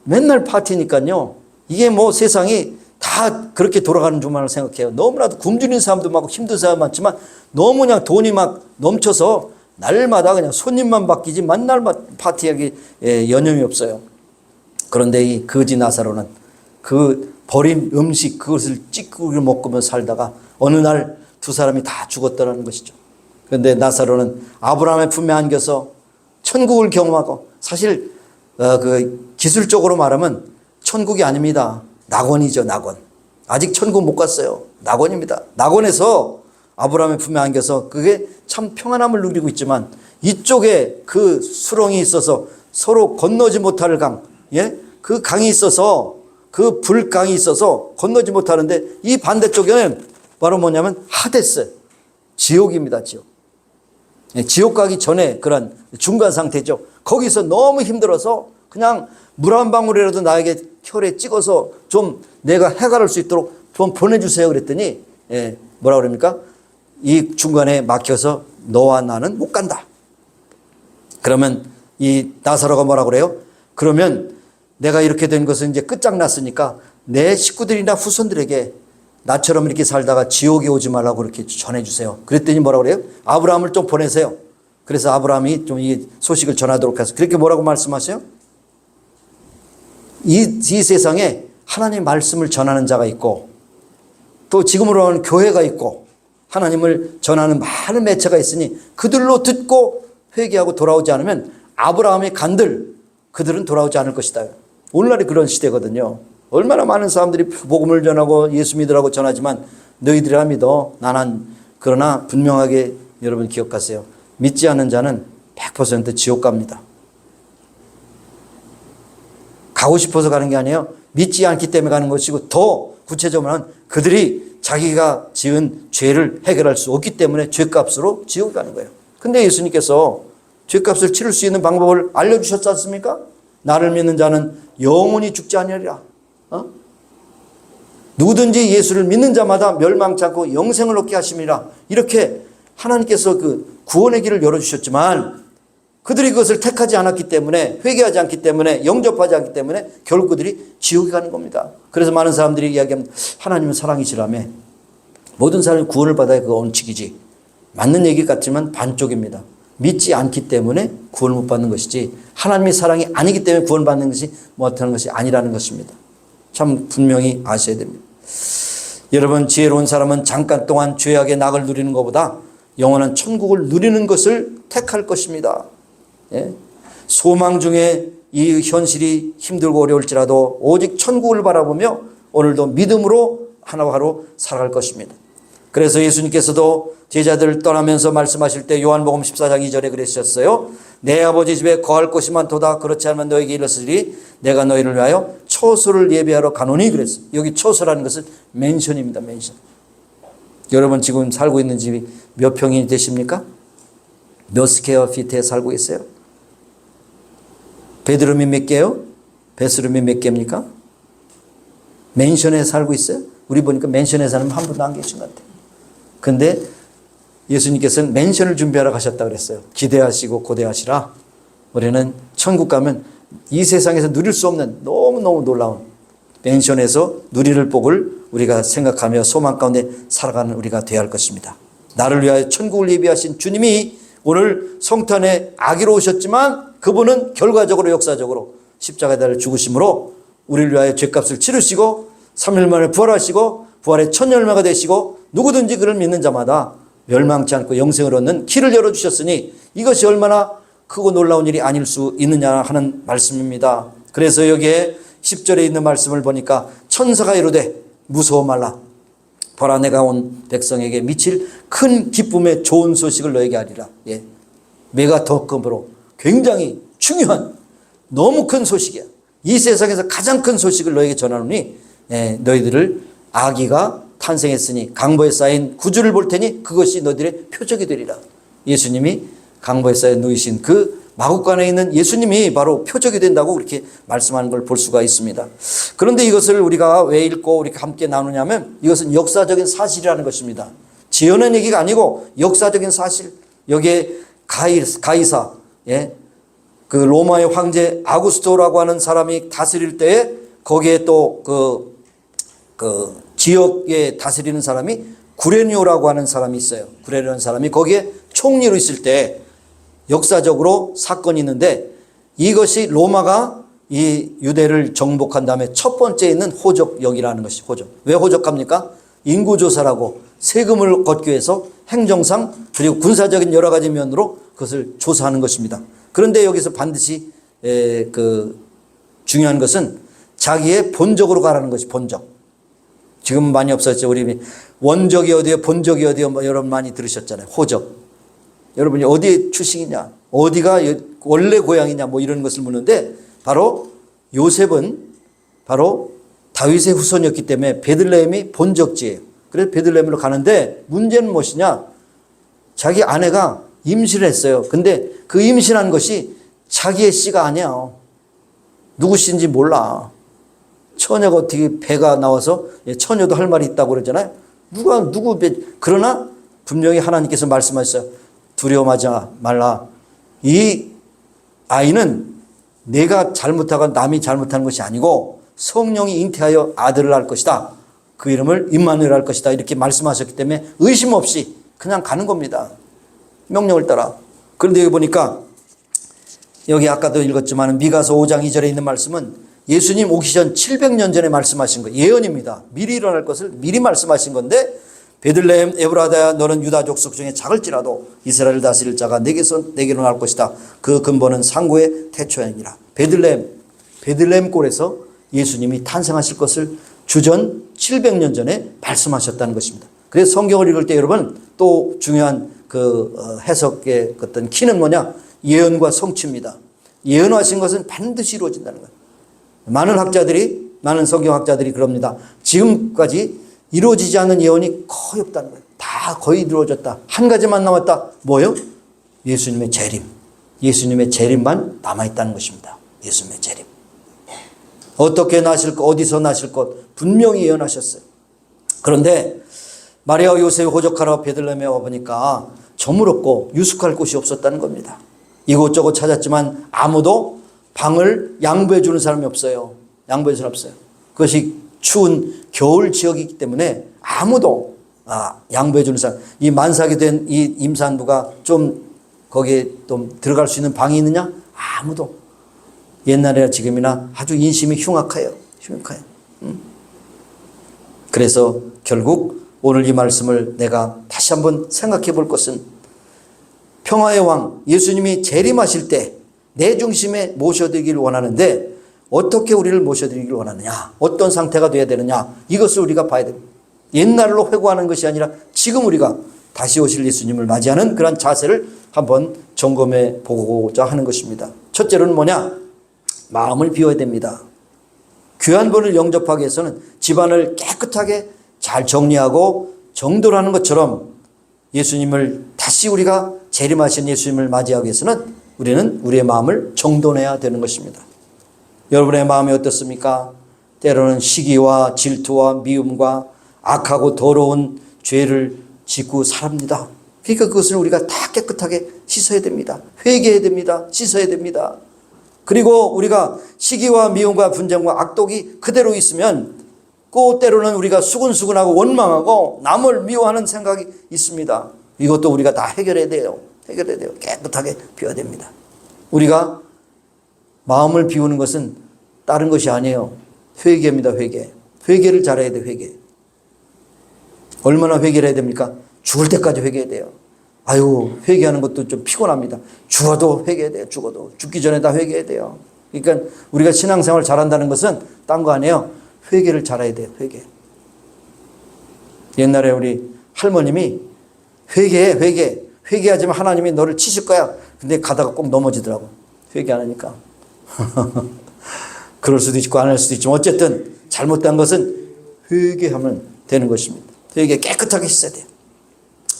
맨날 파티니까요. 이게 뭐 세상이 다 그렇게 돌아가는 줄만 생각해요. 너무나도 굶주린 사람도 많고 힘든 사람 많지만 너무 그냥 돈이 막 넘쳐서 날마다 그냥 손님만 바뀌지 만날 파티하기 여념이 없어요. 그런데 이 거지 나사로는 그 버린 음식 그것을 찌끄고 먹으며 살다가 어느 날 두 사람이 다 죽었다는 것이죠. 그런데 나사로는 아브라함의 품에 안겨서 천국을 경험하고, 사실 그 기술적으로 말하면 천국이 아닙니다. 낙원이죠, 낙원. 아직 천국 못 갔어요. 낙원입니다. 낙원에서 아브라함의 품에 안겨서 그게 참 평안함을 누리고 있지만, 이쪽에 그 수렁이 있어서 서로 건너지 못할 강, 그 강이 있어서, 그 불강이 있어서 건너지 못하는데, 이 반대쪽에는 바로 뭐냐면 하데스, 지옥입니다. 지옥. 지옥 가기 전에 그런 중간 상태죠. 거기서 너무 힘들어서 그냥 물 한 방울이라도 나에게 혈에 찍어서 좀 내가 해갈할 수 있도록 좀 보내주세요 그랬더니, 뭐라 그럽니까? 이 중간에 막혀서 너와 나는 못 간다. 그러면 이 나사로가 뭐라 그래요? 그러면 내가 이렇게 된 것은 이제 끝장났으니까 내 식구들이나 후손들에게 나처럼 이렇게 살다가 지옥에 오지 말라고 그렇게 전해주세요. 그랬더니 뭐라 그래요? 아브라함을 좀 보내세요. 그래서 아브라함이 좀 이 소식을 전하도록 해서 그렇게 뭐라고 말씀하세요? 이 세상에 하나님의 말씀을 전하는 자가 있고, 또 지금으로 하는 교회가 있고, 하나님을 전하는 많은 매체가 있으니 그들로 듣고 회개하고 돌아오지 않으면 아브라함의 간들, 그들은 돌아오지 않을 것이다. 오늘날이 그런 시대거든요. 얼마나 많은 사람들이 복음을 전하고 예수 믿으라고 전하지만 너희들이라 믿어. 나는. 그러나 분명하게 여러분 기억하세요. 믿지 않는 자는 100% 지옥 갑니다. 가고 싶어서 가는 게 아니에요. 믿지 않기 때문에 가는 것이고, 더 구체적으로는 그들이 자기가 지은 죄를 해결할 수 없기 때문에 죄값으로 지옥에 가는 거예요. 근데 예수님께서 죄값을 치를 수 있는 방법을 알려주셨지 않습니까? 나를 믿는 자는 영원히 죽지 아니하리라. 누구든지 예수를 믿는 자마다 멸망치 않고 영생을 얻게 하심이라. 이렇게 하나님께서 그 구원의 길을 열어주셨지만, 그들이 그것을 택하지 않았기 때문에, 회개하지 않기 때문에, 영접하지 않기 때문에 결국 그들이 지옥에 가는 겁니다. 그래서 많은 사람들이 이야기하면 하나님은 사랑이시라며, 모든 사람이 구원을 받아야 그 원칙이지. 맞는 얘기 같지만 반쪽입니다. 믿지 않기 때문에 구원을 못 받는 것이지 하나님의 사랑이 아니기 때문에 구원받는 것이 못하는 것이 아니라는 것입니다. 참 분명히 아셔야 됩니다. 여러분, 지혜로운 사람은 잠깐 동안 죄악의 낙을 누리는 것보다 영원한 천국을 누리는 것을 택할 것입니다. 예? 소망 중에 이 현실이 힘들고 어려울지라도 오직 천국을 바라보며 오늘도 믿음으로 하루하루 살아갈 것입니다. 그래서 예수님께서도 제자들을 떠나면서 말씀하실 때 요한복음 14장 2절에 그러셨어요. 내 아버지 집에 거할 곳이 많도다. 그렇지 않으면 너에게 이르시리 내가 너희를 위하여 처소를 예비하러 가노니 그랬어요. 여기 처소라는 것은 맨션입니다. 맨션. 여러분 지금 살고 있는 집이 몇 평이 되십니까? 몇 스퀘어 피트에 살고 있어요? 베드룸이 몇 개요? 베스룸이 몇 개입니까? 맨션에 살고 있어요? 우리 보니까 맨션에 사는 한 분도 안 계신 것 같아요. 근데 예수님께서는 맨션을 준비하러 가셨다고 그랬어요. 기대하시고 고대하시라. 우리는 천국 가면 이 세상에서 누릴 수 없는 너무너무 놀라운 맨션에서 누리를 복을 우리가 생각하며 소망 가운데 살아가는 우리가 되어야 할 것입니다. 나를 위하여 천국을 예비하신 주님이 오늘 성탄에 아기로 오셨지만 그분은 결과적으로 역사적으로 십자가에 달려 죽으심으로 우리를 위하여 죄값을 치르시고 3일 만에 부활하시고 부활의 첫 열매가 되시고 누구든지 그를 믿는 자마다 멸망치 않고 영생을 얻는 길을 열어주셨으니 이것이 얼마나 크고 놀라운 일이 아닐 수 있느냐 하는 말씀입니다. 그래서 여기에 10절에 있는 말씀을 보니까 천사가 이르되 무서워 말라. 보라 내가 온 백성에게 미칠 큰 기쁨의 좋은 소식을 너에게 하리라. 예. 메가더급으로 굉장히 중요한 너무 큰 소식이야. 이 세상에서 가장 큰 소식을 너에게 전하노니 너희들을 아기가 탄생했으니 강보에 쌓인 구주를 볼 테니 그것이 너희들의 표적이 되리라. 예수님이 강보에 쌓여 누이신 그 마구간에 있는 예수님이 바로 표적이 된다고 그렇게 말씀하는 걸 볼 수가 있습니다. 그런데 이것을 우리가 왜 읽고 우리가 함께 나누냐면 이것은 역사적인 사실이라는 것입니다. 지어낸 얘기가 아니고 역사적인 사실. 여기에 가이사, 예, 그 로마의 황제 아구스토라고 하는 사람이 다스릴 때에 거기에 또 그 지역에 다스리는 사람이 구레뇨라고 하는 사람이 있어요. 구레뇨라는 사람이 거기에 총리로 있을 때 역사적으로 사건이 있는데 이것이 로마가 이 유대를 정복한 다음에 첫 번째 있는 호적역이라는 것이 호적. 왜 호적합니까? 인구조사라고 세금을 걷기 위해서 행정상 그리고 군사적인 여러 가지 면으로 그것을 조사하는 것입니다. 그런데 여기서 반드시 중요한 것은 자기의 본적으로 가라는 것이 본적. 지금 많이 없었죠. 우리 원적이 어디요, 본적이 어디요, 뭐 여러분 많이 들으셨잖아요. 호적. 여러분이 어디에 출신이냐, 어디가 원래 고향이냐, 뭐 이런 것을 묻는데 바로 요셉은 바로 다윗의 후손이었기 때문에 베들레헴이 본적지예요. 그래서 베들레헴으로 가는데 문제는 무엇이냐? 자기 아내가 임신을 했어요. 근데 그 임신한 것이 자기의 씨가 아니야. 누구 씨인지 몰라. 처녀가 어떻게 배가 나와서 처녀도 할 말이 있다고 그러잖아요. 누구 배. 그러나 분명히 하나님께서 말씀하셨어요. 두려워하지 말라. 이 아이는 내가 잘못하고 남이 잘못하는 것이 아니고 성령이 잉태하여 아들을 낳을 것이다. 그 이름을 임마누엘 할 것이다. 이렇게 말씀하셨기 때문에 의심 없이 그냥 가는 겁니다. 명령을 따라. 그런데 여기 보니까 여기 아까도 읽었지만 미가서 5장 2절에 있는 말씀은 예수님 오기 전 700년 전에 말씀하신 거예요. 예언입니다. 미리 일어날 것을 미리 말씀하신 건데 베들레헴 에브라다야 너는 유다 족속 중에 작을지라도 이스라엘을 다스릴 자가 내게로 나올 것이다. 그 근본은 상고의 태초이니라. 베들레헴 꼴에서 예수님이 탄생하실 것을 주전 700년 전에 말씀하셨다는 것입니다. 그래서 성경을 읽을 때 여러분 또 중요한 해석의 어떤 키는 뭐냐? 예언과 성취입니다. 예언하신 것은 반드시 이루어진다는 거예요. 많은 성경학자들이 그럽니다. 지금까지 이루어지지 않은 예언이 거의 없다는 거예요. 다 거의 이루어졌다. 한 가지만 남았다. 뭐요? 예수님의 재림. 예수님의 재림만 남아있다는 것입니다. 예수님의 재림. 어떻게 나실 것, 어디서 나실 것 분명히 예언하셨어요. 그런데 마리아와 요셉이 호적하러 베들레헴에 와보니까 저물었고 유숙할 곳이 없었다는 겁니다. 이곳저곳 찾았지만 아무도 방을 양보해 주는 사람이 없어요. 양보해 주는 사람이 없어요. 그것이 추운 겨울 지역이기 때문에 아무도 양보해 주는 사람. 이 만삭이 된 이 임산부가 좀 거기에 또 들어갈 수 있는 방이 있느냐? 아무도. 옛날이나 지금이나 아주 인심이 흉악해요. 그래서 결국 오늘 이 말씀을 내가 다시 한번 생각해 볼 것은 평화의 왕 예수님이 재림하실 때 내 중심에 모셔드리기를 원하는데 어떻게 우리를 모셔드리기를 원하느냐, 어떤 상태가 되어야 되느냐, 이것을 우리가 봐야 됩니다. 옛날로 회고하는 것이 아니라 지금 우리가 다시 오실 예수님을 맞이하는 그런 자세를 한번 점검해 보고자 하는 것입니다. 첫째로는 뭐냐? 마음을 비워야 됩니다. 귀한 분을 영접하기 위해서는 집안을 깨끗하게 잘 정리하고 정돈하는 것처럼 예수님을 다시 우리가 재림하신 예수님을 맞이하기 위해서는 우리는 우리의 마음을 정돈해야 되는 것입니다. 여러분의 마음이 어떻습니까? 때로는 시기와 질투와 미움과 악하고 더러운 죄를 짓고 살합니다. 그러니까 그것을 우리가 다 깨끗하게 씻어야 됩니다. 회개해야 됩니다. 씻어야 됩니다. 그리고 우리가 시기와 미움과 분쟁과 악독이 그대로 있으면 그 때로는 우리가 수근수근하고 원망하고 남을 미워하는 생각이 있습니다. 이것도 우리가 다 해결해야 돼요. 깨끗하게 비워야 됩니다. 우리가 마음을 비우는 것은 다른 것이 아니에요. 회개입니다. 회개를 잘해야 돼요. 회개. 얼마나 회개를 해야 됩니까? 죽을 때까지 회개해야 돼요. 회개하는 것도 좀 피곤합니다. 죽어도 회개해야 돼요. 죽기 전에 다 회개해야 돼요. 그러니까 우리가 신앙생활 잘한다는 것은 딴 거 아니에요. 회개를 잘해야 돼요. 옛날에 우리 할머님이 회개하지만 하나님이 너를 치실 거야. 근데 가다가 꼭 넘어지더라고. 회개 안 하니까. 그럴 수도 있고 안 할 수도 있지만 어쨌든 잘못된 것은 회개하면 되는 것입니다. 회개 깨끗하게 씻어야 돼요.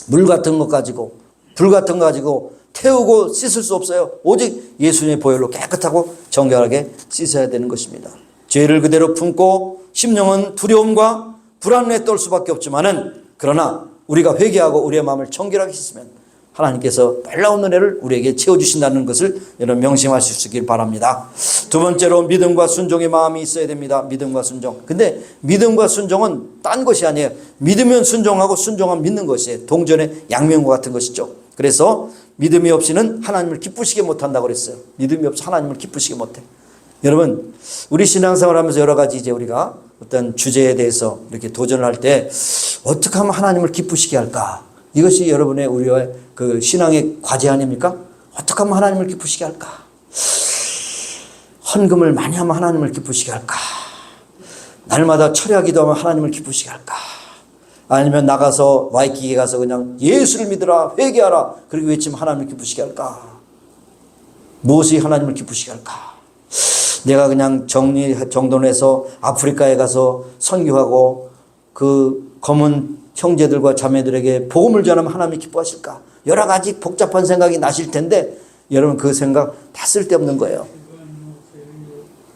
물 같은 거 가지고 불 같은 거 가지고 태우고 씻을 수 없어요. 오직 예수님의 보혈로 깨끗하고 정결하게 씻어야 되는 것입니다. 죄를 그대로 품고 심령은 두려움과 불안에 떨 수밖에 없지만은 그러나 우리가 회개하고 우리의 마음을 정결하게 씻으면 하나님께서 놀라운 은혜를 우리에게 채워주신다는 것을 여러분 명심하실 수 있길 바랍니다. 두 번째로 믿음과 순종의 마음이 있어야 됩니다. 믿음과 순종. 근데 믿음과 순종은 딴 것이 아니에요. 믿으면 순종하고 순종하면 믿는 것이에요. 동전의 양면과 같은 것이죠. 그래서 믿음이 없이는 하나님을 기쁘시게 못한다고 그랬어요. 믿음이 없이 하나님을 기쁘시게 못해. 여러분, 우리 신앙생활 하면서 여러 가지 이제 우리가 어떤 주제에 대해서 이렇게 도전을 할 때 어떻게 하면 하나님을 기쁘시게 할까? 이것이 여러분의 우리의 그 신앙의 과제 아닙니까? 어떻게 하면 하나님을 기쁘시게 할까? 헌금을 많이 하면 하나님을 기쁘시게 할까? 날마다 철야 기도하면 하나님을 기쁘시게 할까? 아니면 나가서 와이키기에 가서 그냥 예수를 믿으라, 회개하라, 그리고 외치면 하나님을 기쁘시게 할까? 무엇이 하나님을 기쁘시게 할까? 내가 그냥 정돈해서 아프리카에 가서 선교하고 그 검은 형제들과 자매들에게 복음을 전하면 하나님이 기뻐하실까? 여러 가지 복잡한 생각이 나실 텐데 여러분 그 생각 다 쓸데없는 거예요.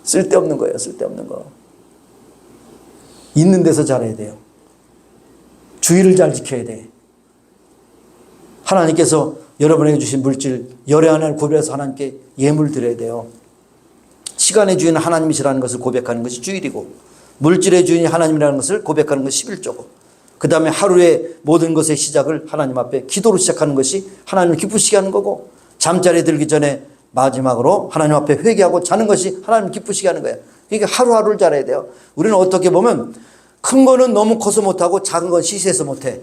쓸데없는 거예요. 있는 데서 잘해야 돼요. 주의를 잘 지켜야 돼. 하나님께서 여러분에게 주신 물질 열의 하나를 구별해서 하나님께 예물 드려야 돼요. 시간의 주인은 하나님이시라는 것을 고백하는 것이 주일이고 물질의 주인이 하나님이라는 것을 고백하는 것이 11조고 그 다음에 하루의 모든 것의 시작을 하나님 앞에 기도로 시작하는 것이 하나님을 기쁘시게 하는 거고 잠자리에 들기 전에 마지막으로 하나님 앞에 회개하고 자는 것이 하나님을 기쁘시게 하는 거예요. 그러니까 하루하루를 잘해야 돼요. 우리는 어떻게 보면 큰 거는 너무 커서 못하고 작은 건 시시해서 못해.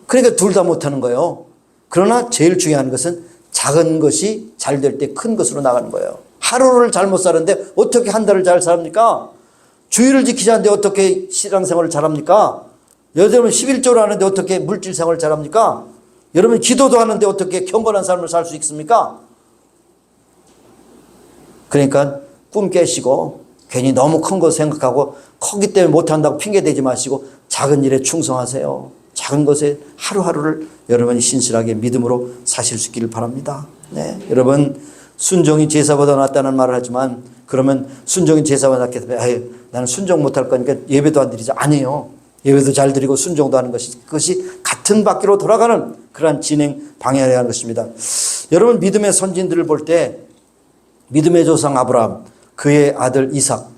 그러니까 둘 다 못하는 거예요. 그러나 제일 중요한 것은 작은 것이 잘 될 때 큰 것으로 나가는 거예요. 하루를 잘못 사는데 어떻게 한 달을 잘 삽니까? 주의를 지키지 않는데 어떻게 신앙생활을 잘합니까? 여러분 11조를 하는데 어떻게 물질생활을 잘합니까? 여러분 기도도 하는데 어떻게 경건한 삶을 살 수 있습니까? 그러니까 꿈 깨시고 괜히 너무 큰 거 생각하고 크기 때문에 못한다고 핑계대지 마시고 작은 일에 충성하세요. 작은 것에 하루하루를 여러분이 신실하게 믿음으로 사실 수 있기를 바랍니다. 네, 여러분 순종이 제사보다 낫다는 말을 하지만 그러면 순종이 제사보다 낫기 때문에 나는 순종 못할 거니까 예배도 안 드리자. 아니에요. 예배도 잘 드리고 순종도 하는 것이 그것이 같은 바퀴로 돌아가는 그러한 진행 방향이라는 하는 것입니다. 여러분 믿음의 선진들을 볼 때 믿음의 조상 아브라함 그의 아들 이삭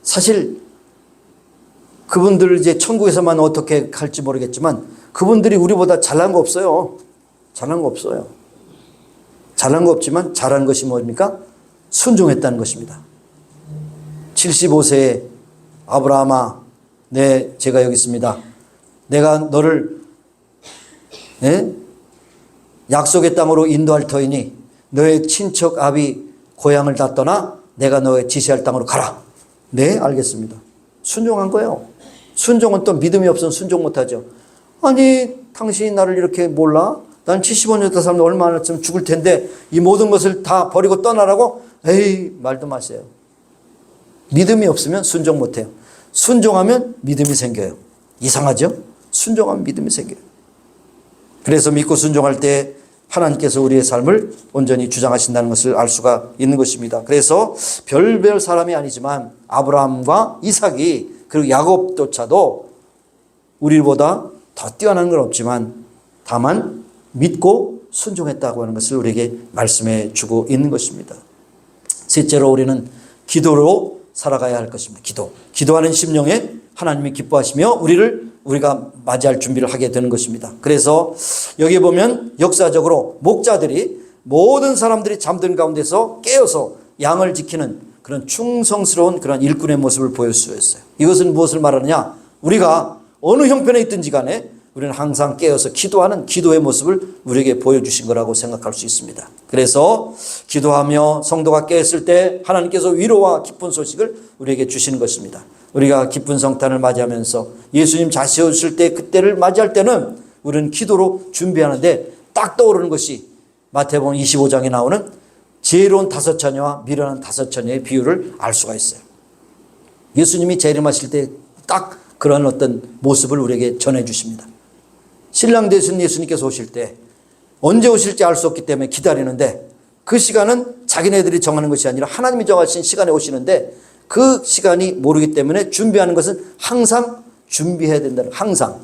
사실 그분들 이제 천국에서만 어떻게 할지 모르겠지만 그분들이 우리보다 잘난 거 없어요. 잘한 거 없어요. 잘한 거 없지만 잘한 것이 뭡니까? 순종했다는 것입니다. 75세에 아브라함아, 제가 여기 있습니다. 내가 너를 약속의 땅으로 인도할 터이니 너의 친척 아비 고향을 다 떠나 내가 너의 지시할 땅으로 가라. 네, 알겠습니다. 순종한 거예요. 순종은 또 믿음이 없으면 순종 못하죠. 아니, 당신이 나를 이렇게 몰라? 난 75년 더 살면 얼마나 좀 죽을 텐데 이 모든 것을 다 버리고 떠나라고? 에이, 말도 마세요. 믿음이 없으면 순종 못해요. 순종하면 믿음이 생겨요. 이상하죠? 순종하면 믿음이 생겨요. 그래서 믿고 순종할 때 하나님께서 우리의 삶을 온전히 주장하신다는 것을 알 수가 있는 것입니다. 그래서 별별 사람이 아니지만 아브라함과 이삭이 그리고 야곱조차도 우리보다 더 뛰어난 건 없지만 다만 믿고 순종했다고 하는 것을 우리에게 말씀해 주고 있는 것입니다. 셋째로 우리는 기도로 살아가야 할 것입니다. 기도하는 심령에 하나님이 기뻐하시며 우리가 맞이할 준비를 하게 되는 것입니다. 그래서 여기 보면 역사적으로 목자들이 모든 사람들이 잠든 가운데서 깨어서 양을 지키는 그런 충성스러운 그런 일꾼의 모습을 보일 수 있어요. 이것은 무엇을 말하느냐? 우리가 어느 형편에 있든지 간에 우리는 항상 깨어서 기도하는 기도의 모습을 우리에게 보여주신 거라고 생각할 수 있습니다. 그래서 기도하며 성도가 깨었을 때 하나님께서 위로와 기쁜 소식을 우리에게 주시는 것입니다. 우리가 기쁜 성탄을 맞이하면서 예수님 다시 오실 때 그때를 맞이할 때는 우리는 기도로 준비하는데 딱 떠오르는 것이 마태복음 25장에 나오는 지혜로운 5처녀와 미련한 5처녀의 비유를 알 수가 있어요. 예수님이 재림하실 때 딱 그런 어떤 모습을 우리에게 전해 주십니다. 신랑 되신 예수님께서 오실 때 언제 오실지 알 수 없기 때문에 기다리는데 그 시간은 자기네들이 정하는 것이 아니라 하나님이 정하신 시간에 오시는데 그 시간이 모르기 때문에 준비하는 것은 항상 준비해야 된다는, 항상.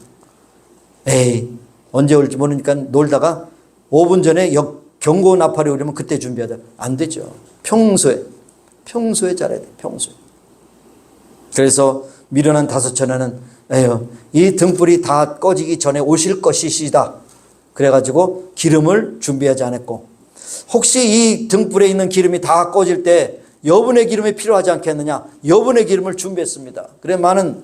언제 올지 모르니까 놀다가 5분 전에 경고 나팔이 오려면 그때 준비하자. 안 되죠. 평소에 잘해야 돼요. 평소에. 그래서 미련한 5처녀는 이 등불이 다 꺼지기 전에 오실 것이시다. 그래가지고 기름을 준비하지 않았고, 혹시 이 등불에 있는 기름이 다 꺼질 때 여분의 기름이 필요하지 않겠느냐? 여분의 기름을 준비했습니다. 그래 많은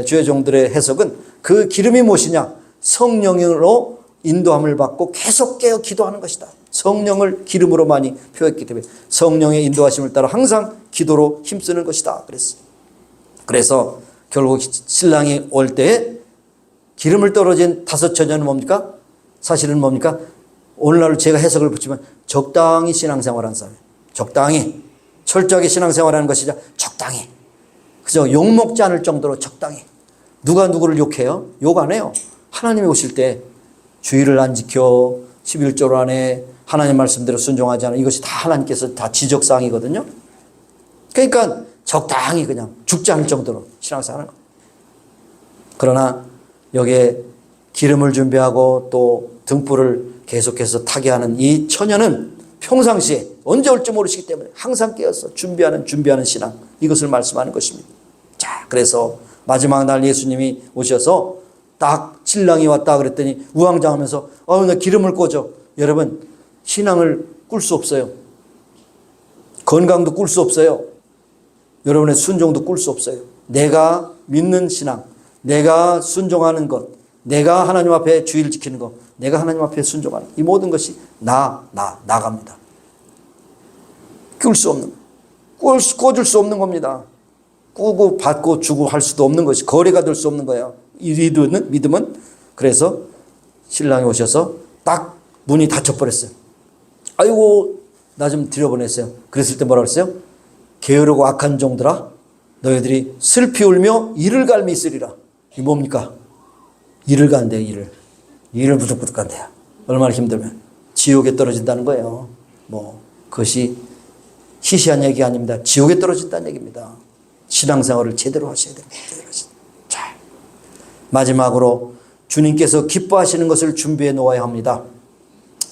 주의 종들의 해석은 그 기름이 무엇이냐? 성령으로 인도함을 받고 계속 깨어 기도하는 것이다. 성령을 기름으로 많이 표했기 때문에 성령의 인도하심을 따라 항상 기도로 힘쓰는 것이다. 그래서 결국 신랑이 올 때 기름을 떨어진 5처녀는 뭡니까? 사실은 뭡니까? 오늘날 제가 해석을 붙이면 적당히 신앙생활하는 사람이에요. 적당히. 철저하게 신앙생활하는 것이자 적당히. 그죠? 욕먹지 않을 정도로 적당히. 누가 누구를 욕해요? 욕 안 해요. 하나님이 오실 때 주의를 안 지켜 11조를 안 해. 하나님 말씀대로 순종하지 않아. 이것이 다 하나님께서 다 지적사항이거든요. 그러니까 적당히 그냥 죽지 않을 정도로 신앙생활하는 거예요. 그러나 여기에 기름을 준비하고 또 등불을 계속해서 타게 하는 이 처녀는 평상시에 언제 올지 모르시기 때문에 항상 깨어서 준비하는 신앙, 이것을 말씀하는 것입니다. 자, 그래서 마지막 날 예수님이 오셔서 딱 신랑이 왔다 그랬더니 우왕좌왕하면서 나 기름을 꽂아. 여러분, 신앙을 꿀 수 없어요. 건강도 꿀 수 없어요. 여러분의 순종도 꿀 수 없어요. 내가 믿는 신앙, 내가 순종하는 것, 내가 하나님 앞에 주의를 지키는 것, 내가 하나님 앞에 순종하는 이 모든 것이 나갑니다. 꿀 수 없는, 꿔줄 수 없는 겁니다. 꾸고 받고 주고 할 수도 없는 것이 거래가 될 수 없는 거예요. 이 믿음은. 그래서 신랑이 오셔서 딱 문이 닫혀버렸어요. 아이고, 나 좀 들여보냈어요. 그랬을 때 뭐라고 했어요? 게으르고 악한 종들아, 너희들이 슬피 울며 이를 갈미 있으리라. 이게 뭡니까? 이를 간대요. 이를 부득부득 간대요. 얼마나 힘들면 지옥에 떨어진다는 거예요. 그것이 시시한 얘기 아닙니다. 지옥에 떨어진다는 얘기입니다. 신앙생활을 제대로 하셔야 됩니다. 자, 마지막으로 주님께서 기뻐하시는 것을 준비해 놓아야 합니다.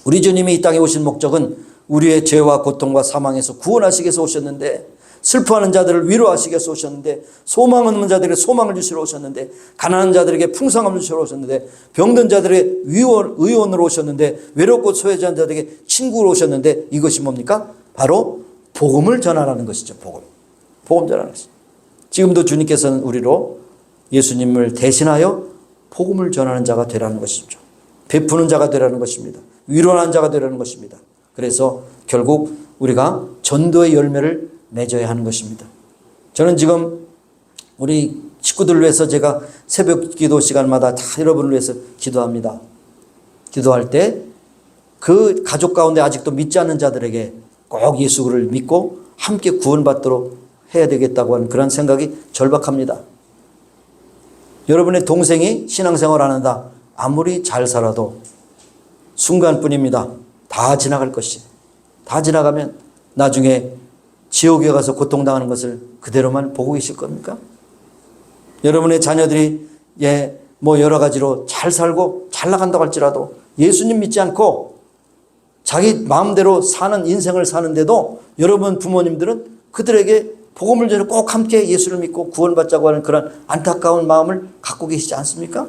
우리 주님이 이 땅에 오신 목적은 우리의 죄와 고통과 사망에서 구원하시기 위해서 오셨는데 슬퍼하는 자들을 위로하시기 위해서 오셨는데, 소망 없는 자들에게 소망을 주시러 오셨는데, 가난한 자들에게 풍성함을 주시러 오셨는데, 병든 자들에게 의원으로 오셨는데, 외롭고 소외한 자들에게 친구로 오셨는데, 이것이 뭡니까? 바로 복음을 전하라는 것이죠. 복음 전하는 것이죠. 지금도 주님께서는 우리로 예수님을 대신하여 복음을 전하는 자가 되라는 것이죠. 베푸는 자가 되라는 것입니다. 위로하는 자가 되라는 것입니다. 그래서 결국 우리가 전도의 열매를 맺어야 하는 것입니다. 저는 지금 우리 식구들을 위해서 제가 새벽 기도 시간마다 다 여러분을 위해서 기도합니다. 기도할 때 그 가족 가운데 아직도 믿지 않는 자들에게 꼭 예수를 믿고 함께 구원받도록 해야 되겠다고 하는 그런 생각이 절박합니다. 여러분의 동생이 신앙생활 안 한다. 아무리 잘 살아도 순간뿐입니다. 다 지나갈 것이. 다 지나가면 나중에 지옥에 가서 고통당하는 것을 그대로만 보고 계실 겁니까? 여러분의 자녀들이 뭐 여러 가지로 잘 살고 잘 나간다고 할지라도 예수님 믿지 않고 자기 마음대로 사는 인생을 사는데도 여러분 부모님들은 그들에게 복음을 전해 꼭 함께 예수를 믿고 구원받자고 하는 그런 안타까운 마음을 갖고 계시지 않습니까?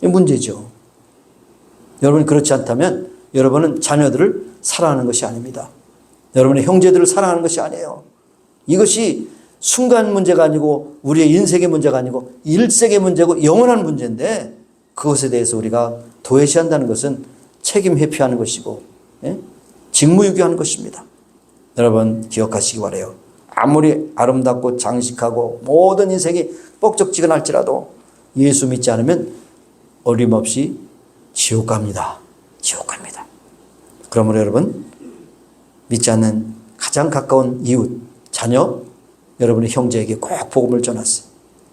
이 문제죠. 여러분이 그렇지 않다면 여러분은 자녀들을 사랑하는 것이 아닙니다. 여러분의 형제들을 사랑하는 것이 아니에요. 이것이 순간 문제가 아니고 우리의 인생의 문제가 아니고 일생의 문제고 영원한 문제인데, 그것에 대해서 우리가 도외시한다는 것은 책임 회피하는 것이고 직무유기하는 것입니다. 여러분 기억하시기 바라요. 아무리 아름답고 장식하고 모든 인생이 뻑적지근할지라도 예수 믿지 않으면 어림없이 지옥 갑니다. 지옥 갑니다. 그러므로 여러분, 믿지 않는 가장 가까운 이웃, 자녀, 여러분의 형제에게 꼭 복음을 전하세요.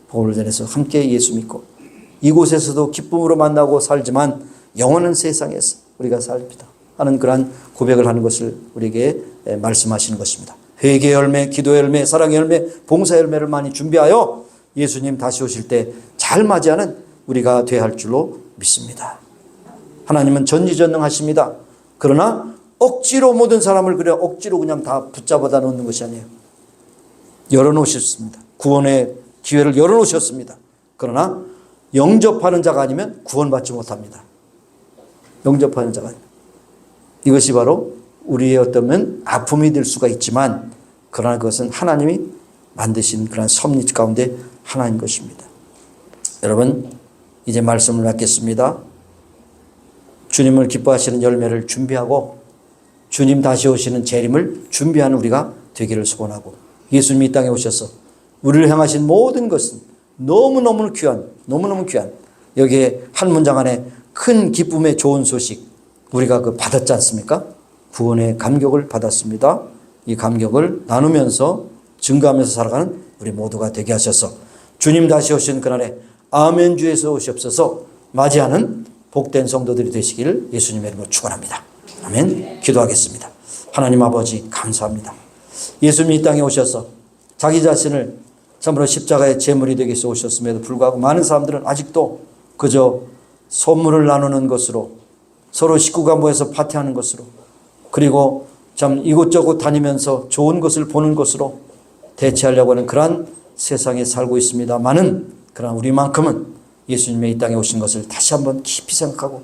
복음을 전해서 함께 예수 믿고 이곳에서도 기쁨으로 만나고 살지만 영원한 세상에서 우리가 삽니다 하는 그러한 고백을 하는 것을 우리에게 말씀하시는 것입니다. 회개의 열매, 기도의 열매, 사랑의 열매, 봉사의 열매를 많이 준비하여 예수님 다시 오실 때 잘 맞이하는 우리가 되어야 할 줄로 믿습니다. 하나님은 전지전능하십니다. 그러나 억지로 모든 사람을 억지로 그냥 다 붙잡아다 놓는 것이 아니에요. 열어놓으셨습니다. 구원의 기회를 열어놓으셨습니다. 그러나 영접하는 자가 아니면 구원받지 못합니다. 영접하는 자가 아니면. 이것이 바로 우리의 어쩌면 아픔이 될 수가 있지만, 그러나 그것은 하나님이 만드신 그런 섭리 가운데 하나인 것입니다. 여러분, 이제 말씀을 맺겠습니다. 주님을 기뻐하시는 열매를 준비하고 주님 다시 오시는 재림을 준비하는 우리가 되기를 소원하고, 예수님이 이 땅에 오셔서 우리를 향하신 모든 것은 너무너무 귀한, 너무너무 귀한, 여기에 한 문장 안에 큰 기쁨의 좋은 소식 우리가 받았지 않습니까? 구원의 감격을 받았습니다. 이 감격을 나누면서 증거하면서 살아가는 우리 모두가 되게 하셔서 주님 다시 오신 그날에 아멘 주에서 오시옵소서 맞이하는 복된 성도들이 되시기를 예수님의 이름으로 축원합니다. 아멘. 기도하겠습니다. 하나님 아버지 감사합니다. 예수님이 이 땅에 오셔서 자기 자신을 참으로 십자가의 제물이 되기 위해서 오셨음에도 불구하고 많은 사람들은 아직도 그저 선물을 나누는 것으로, 서로 식구가 모여서 파티하는 것으로, 그리고 참 이곳저곳 다니면서 좋은 것을 보는 것으로 대체하려고 하는 그러한 세상에 살고 있습니다만은, 그러나 우리만큼은 예수님의 이 땅에 오신 것을 다시 한번 깊이 생각하고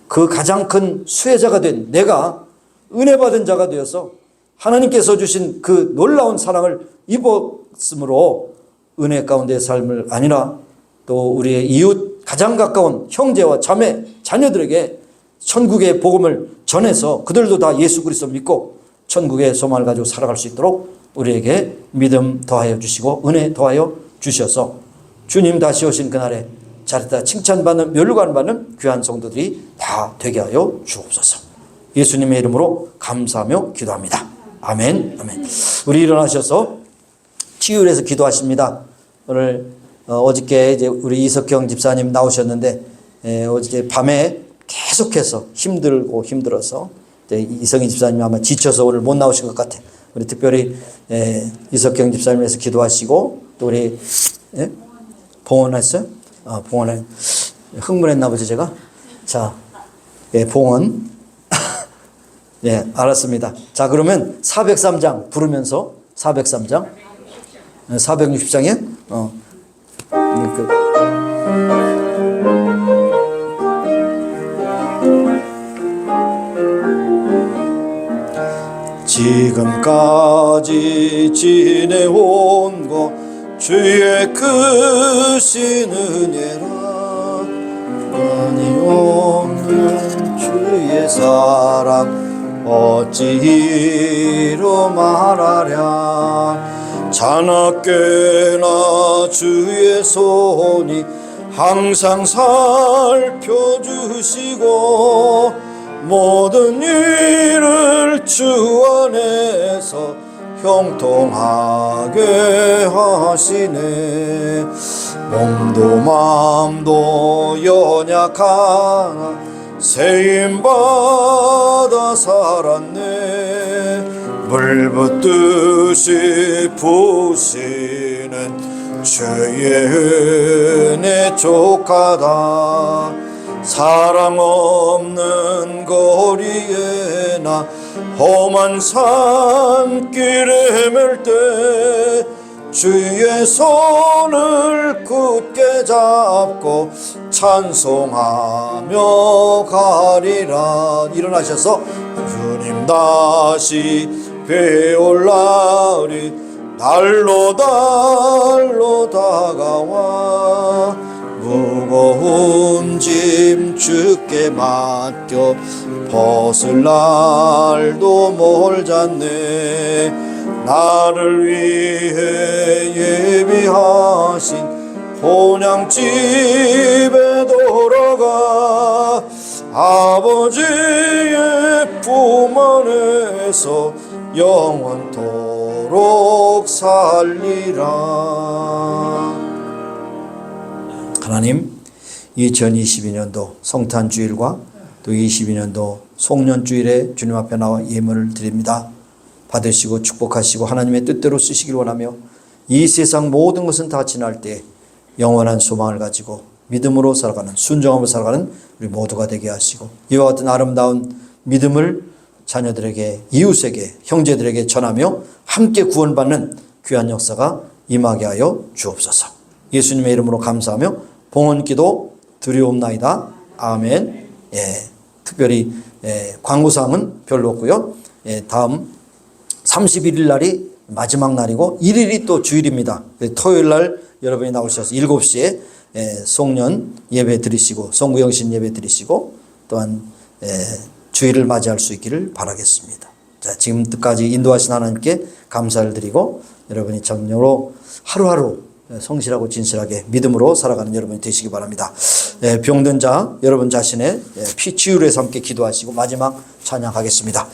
그 가장 큰 수혜자가 된 내가 은혜 받은 자가 되어서 하나님께서 주신 그 놀라운 사랑을 입었으므로 은혜 가운데의 삶을 아니라 또 우리의 이웃 가장 가까운 형제와 자매, 자녀들에게 천국의 복음을 전해서 그들도 다 예수 그리스도 믿고 천국의 소망을 가지고 살아갈 수 있도록 우리에게 믿음 더하여 주시고 은혜 더하여 주셔서 주님 다시 오신 그날에 잘했다 칭찬받는 멸류관 받는 귀한 성도들이 다 되게 하여 주옵소서. 예수님의 이름으로 감사하며 기도합니다. 아멘. 아멘. 우리 일어나셔서 치유에서 기도하십니다. 오늘 어저께 이제 우리 이석경 집사님 나오셨는데 어저께 밤에 계속해서 힘들어서 이성희 집사님이 아마 지쳐서 오늘 못 나오신 것 같아요. 우리 특별히 이석경 집사님 위해서 기도하시고 또 우리 봉헌했어요? 봉헌에 흥분했나 보지 제가. 자, 봉헌. 예, 알았습니다. 자, 그러면 403장 부르면서 403장. 460장에 지금까지 지내온 것 주의 크신 은혜라 한이 없는 주의 사랑 어찌로 말하랴 자나깨나 주의 손이 항상 살펴주시고 모든 일을 주 안에서 형통하게 하시네 몸도 마음도 연약하나 세임받아 살았네 물붓듯이 부시는 주의 은혜 족하다 사랑 없는 거리에 나 험한 산길에 맬 때 주의 손을 굳게 잡고 찬송하며 가리라 일어나셔서 주님 다시 배올 날이 달로 다가와 무거운 짐 주께 맡겨 벗을 날도 멀잖네 나를 위해 예비하신 본향집에 돌아가 아버지의 품 안에서 영원토록 살리라. 하나님 2022년도 성탄주일과 또 22년도 송년주일에 주님 앞에 나와 예물을 드립니다. 받으시고 축복하시고 하나님의 뜻대로 쓰시길 원하며 이 세상 모든 것은 다 지날 때 영원한 소망을 가지고 믿음으로 살아가는 순종함으로 살아가는 우리 모두가 되게 하시고 이와 같은 아름다운 믿음을 자녀들에게 이웃에게 형제들에게 전하며 함께 구원받는 귀한 역사가 임하게 하여 주옵소서. 예수님의 이름으로 감사하며 봉헌기도 드리옵나이다. 아멘. 특별히 광고사항은 별로 없고요. 다음 31일 날이 마지막 날이고 1일이 또 주일입니다. 토요일 날 여러분이 나오셔서 7시에 송년 예배 드리시고 송구영신 예배 드리시고 또한 주일을 맞이할 수 있기를 바라겠습니다. 자, 지금까지 인도하신 하나님께 감사를 드리고 여러분이 정말로 하루하루 성실하고 진실하게 믿음으로 살아가는 여러분이 되시기 바랍니다. 병든 자 여러분 자신의 피 치유를 해서 함께 기도하시고 마지막 찬양하겠습니다.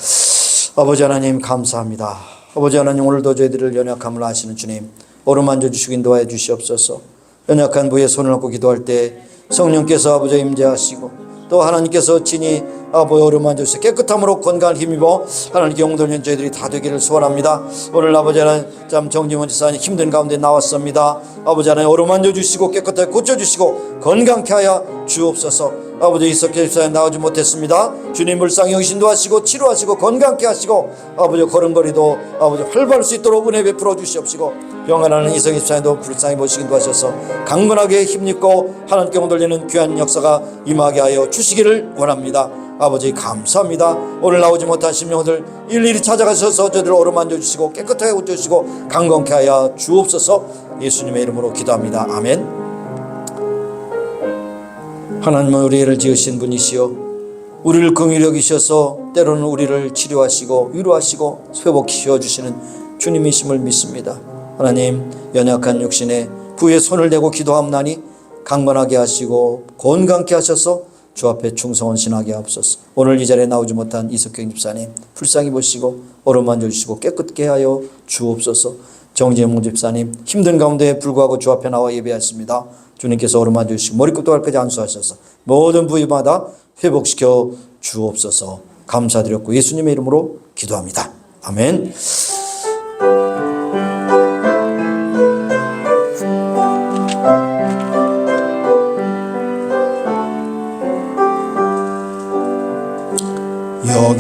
아버지 하나님 감사합니다. 아버지 하나님 오늘도 저희들을 연약함을 아시는 주님 어루만져 주시고 인도하여 주시옵소서. 연약한 부의 손을 얻고 기도할 때 성령께서 아버지 임재하시고 또 하나님께서 친히 아버지 어루만져 주시고 깨끗함으로 건강을 힘입어 하나님께 용도는 저희들이 다 되기를 소원합니다. 오늘 아버지 하나님 참 정지원 지사님 힘든 가운데 나왔습니다. 아버지 하나님 어루만져 주시고 깨끗하게 고쳐주시고 건강케 하여 주옵소서. 아버지 이석계 집사님 나오지 못했습니다. 주님 불쌍히 영신도 하시고 치료하시고 건강케 하시고 아버지 걸음걸이도 아버지 활발할 수 있도록 은혜 베풀어 주시옵시고 병안하는 이석계 집사님도 불쌍히 보시기도 하셔서 강건하게 힘입고 하나님께 돌리는 귀한 역사가 임하게 하여 주시기를 원합니다. 아버지 감사합니다. 오늘 나오지 못한 심령들 일일이 찾아가셔서 저들을 어루만져 주시고 깨끗하게 고쳐주시고 강건케 하여 주옵소서. 예수님의 이름으로 기도합니다. 아멘. 하나님은 우리를 지으신 분이시여 우리를 긍휼히 여기셔서 때로는 우리를 치료하시고 위로하시고 회복시켜 주시는 주님이심을 믿습니다. 하나님 연약한 육신에 부의 손을 대고 기도함나니 강건하게 하시고 건강케 하셔서 주 앞에 충성을 신하게 하옵소서. 오늘 이 자리에 나오지 못한 이석경 집사님 불쌍히 보시고 어루만져 주시고 깨끗게 하여 주옵소서. 정재몽 집사님 힘든 가운데 불구하고 주 앞에 나와 예배하십니다. 주님께서 어루만져 주시고 머리끝도 발까지 안수하셔서 모든 부위마다 회복시켜 주옵소서. 감사드렸고 예수님의 이름으로 기도합니다. 아멘.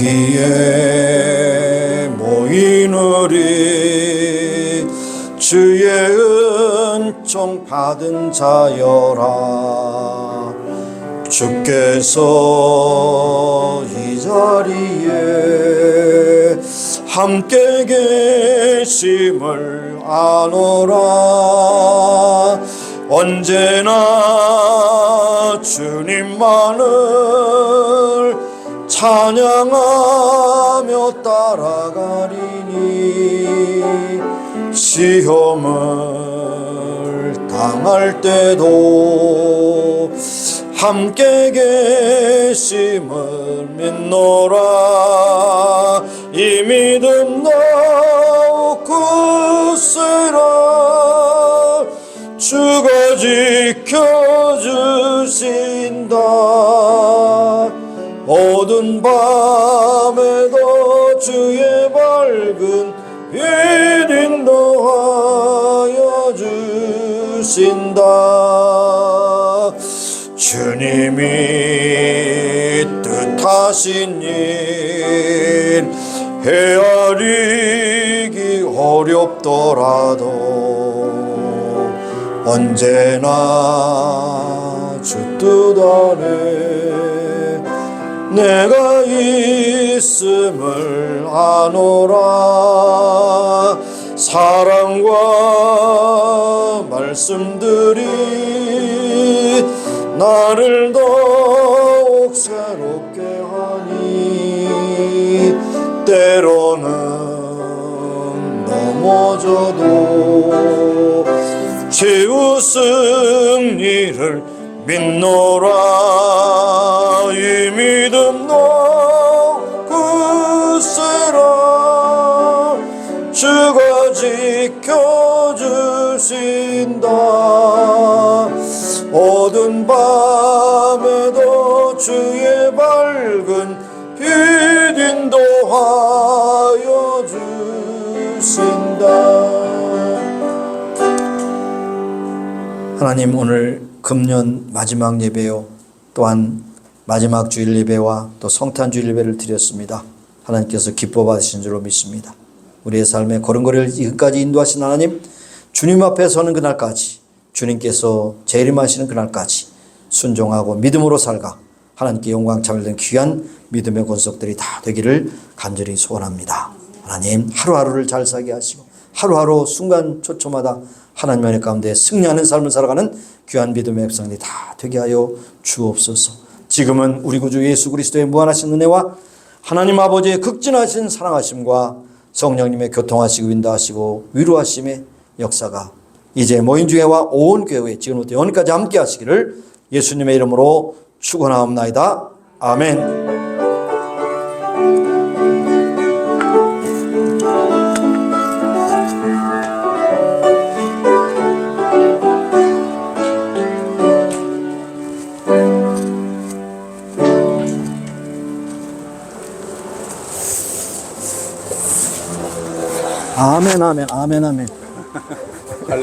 여기에 모인 우리 주의 주의 은총 받은 자여라. 주께서 이 자리에 함께 계심을 아노라. 언제나 주님만을 찬양하며 따라가리니 시험을 당할 때도 함께 계심을 믿노라. 이 믿음 더욱 굳세라. 주가 지켜주신다. 어두운 밤에도 주의 밝은 빛 인도하여 주신다. 주님이 뜻하신 일 헤아리기 어렵더라도 언제나 주 뜻 아래 내가 있음을 아노라. 사랑과 말씀들이 나를 더욱 새롭게 하니 때로는 넘어져도 최후 승리를 믿노라. 이 믿음 굳세라. 주가 지켜주신다. 어두운 밤에도 주의 밝은 빛 인도하여 주신다. 하나님, 오늘 금년 마지막 예배요, 또한 마지막 주일 예배와 또 성탄 주일 예배를 드렸습니다. 하나님께서 기뻐 받으신 줄로 믿습니다. 우리의 삶의 걸음걸이를 지금까지 인도하신 하나님, 주님 앞에 서는 그날까지, 주님께서 재림하시는 그날까지 순종하고 믿음으로 살가 하나님께 영광 참여된 귀한 믿음의 권속들이 다 되기를 간절히 소원합니다. 하나님, 하루하루를 잘 살게 하시고 하루하루 순간 초초마다 하나님의 은혜 가운데 승리하는 삶을 살아가는 귀한 믿음의 백성들이 다 되게 하여 주옵소서. 지금은 우리 구주 예수 그리스도의 무한하신 은혜와 하나님 아버지의 극진하신 사랑하심과 성령님의 교통하시고 인도하시고 위로하심의 역사가 이제 모인 중에와 온 교회에 지금부터 영원까지 함께 하시기를 예수님의 이름으로 축원하옵나이다. 아멘. 아멘, 아멘, 아멘, 아멘.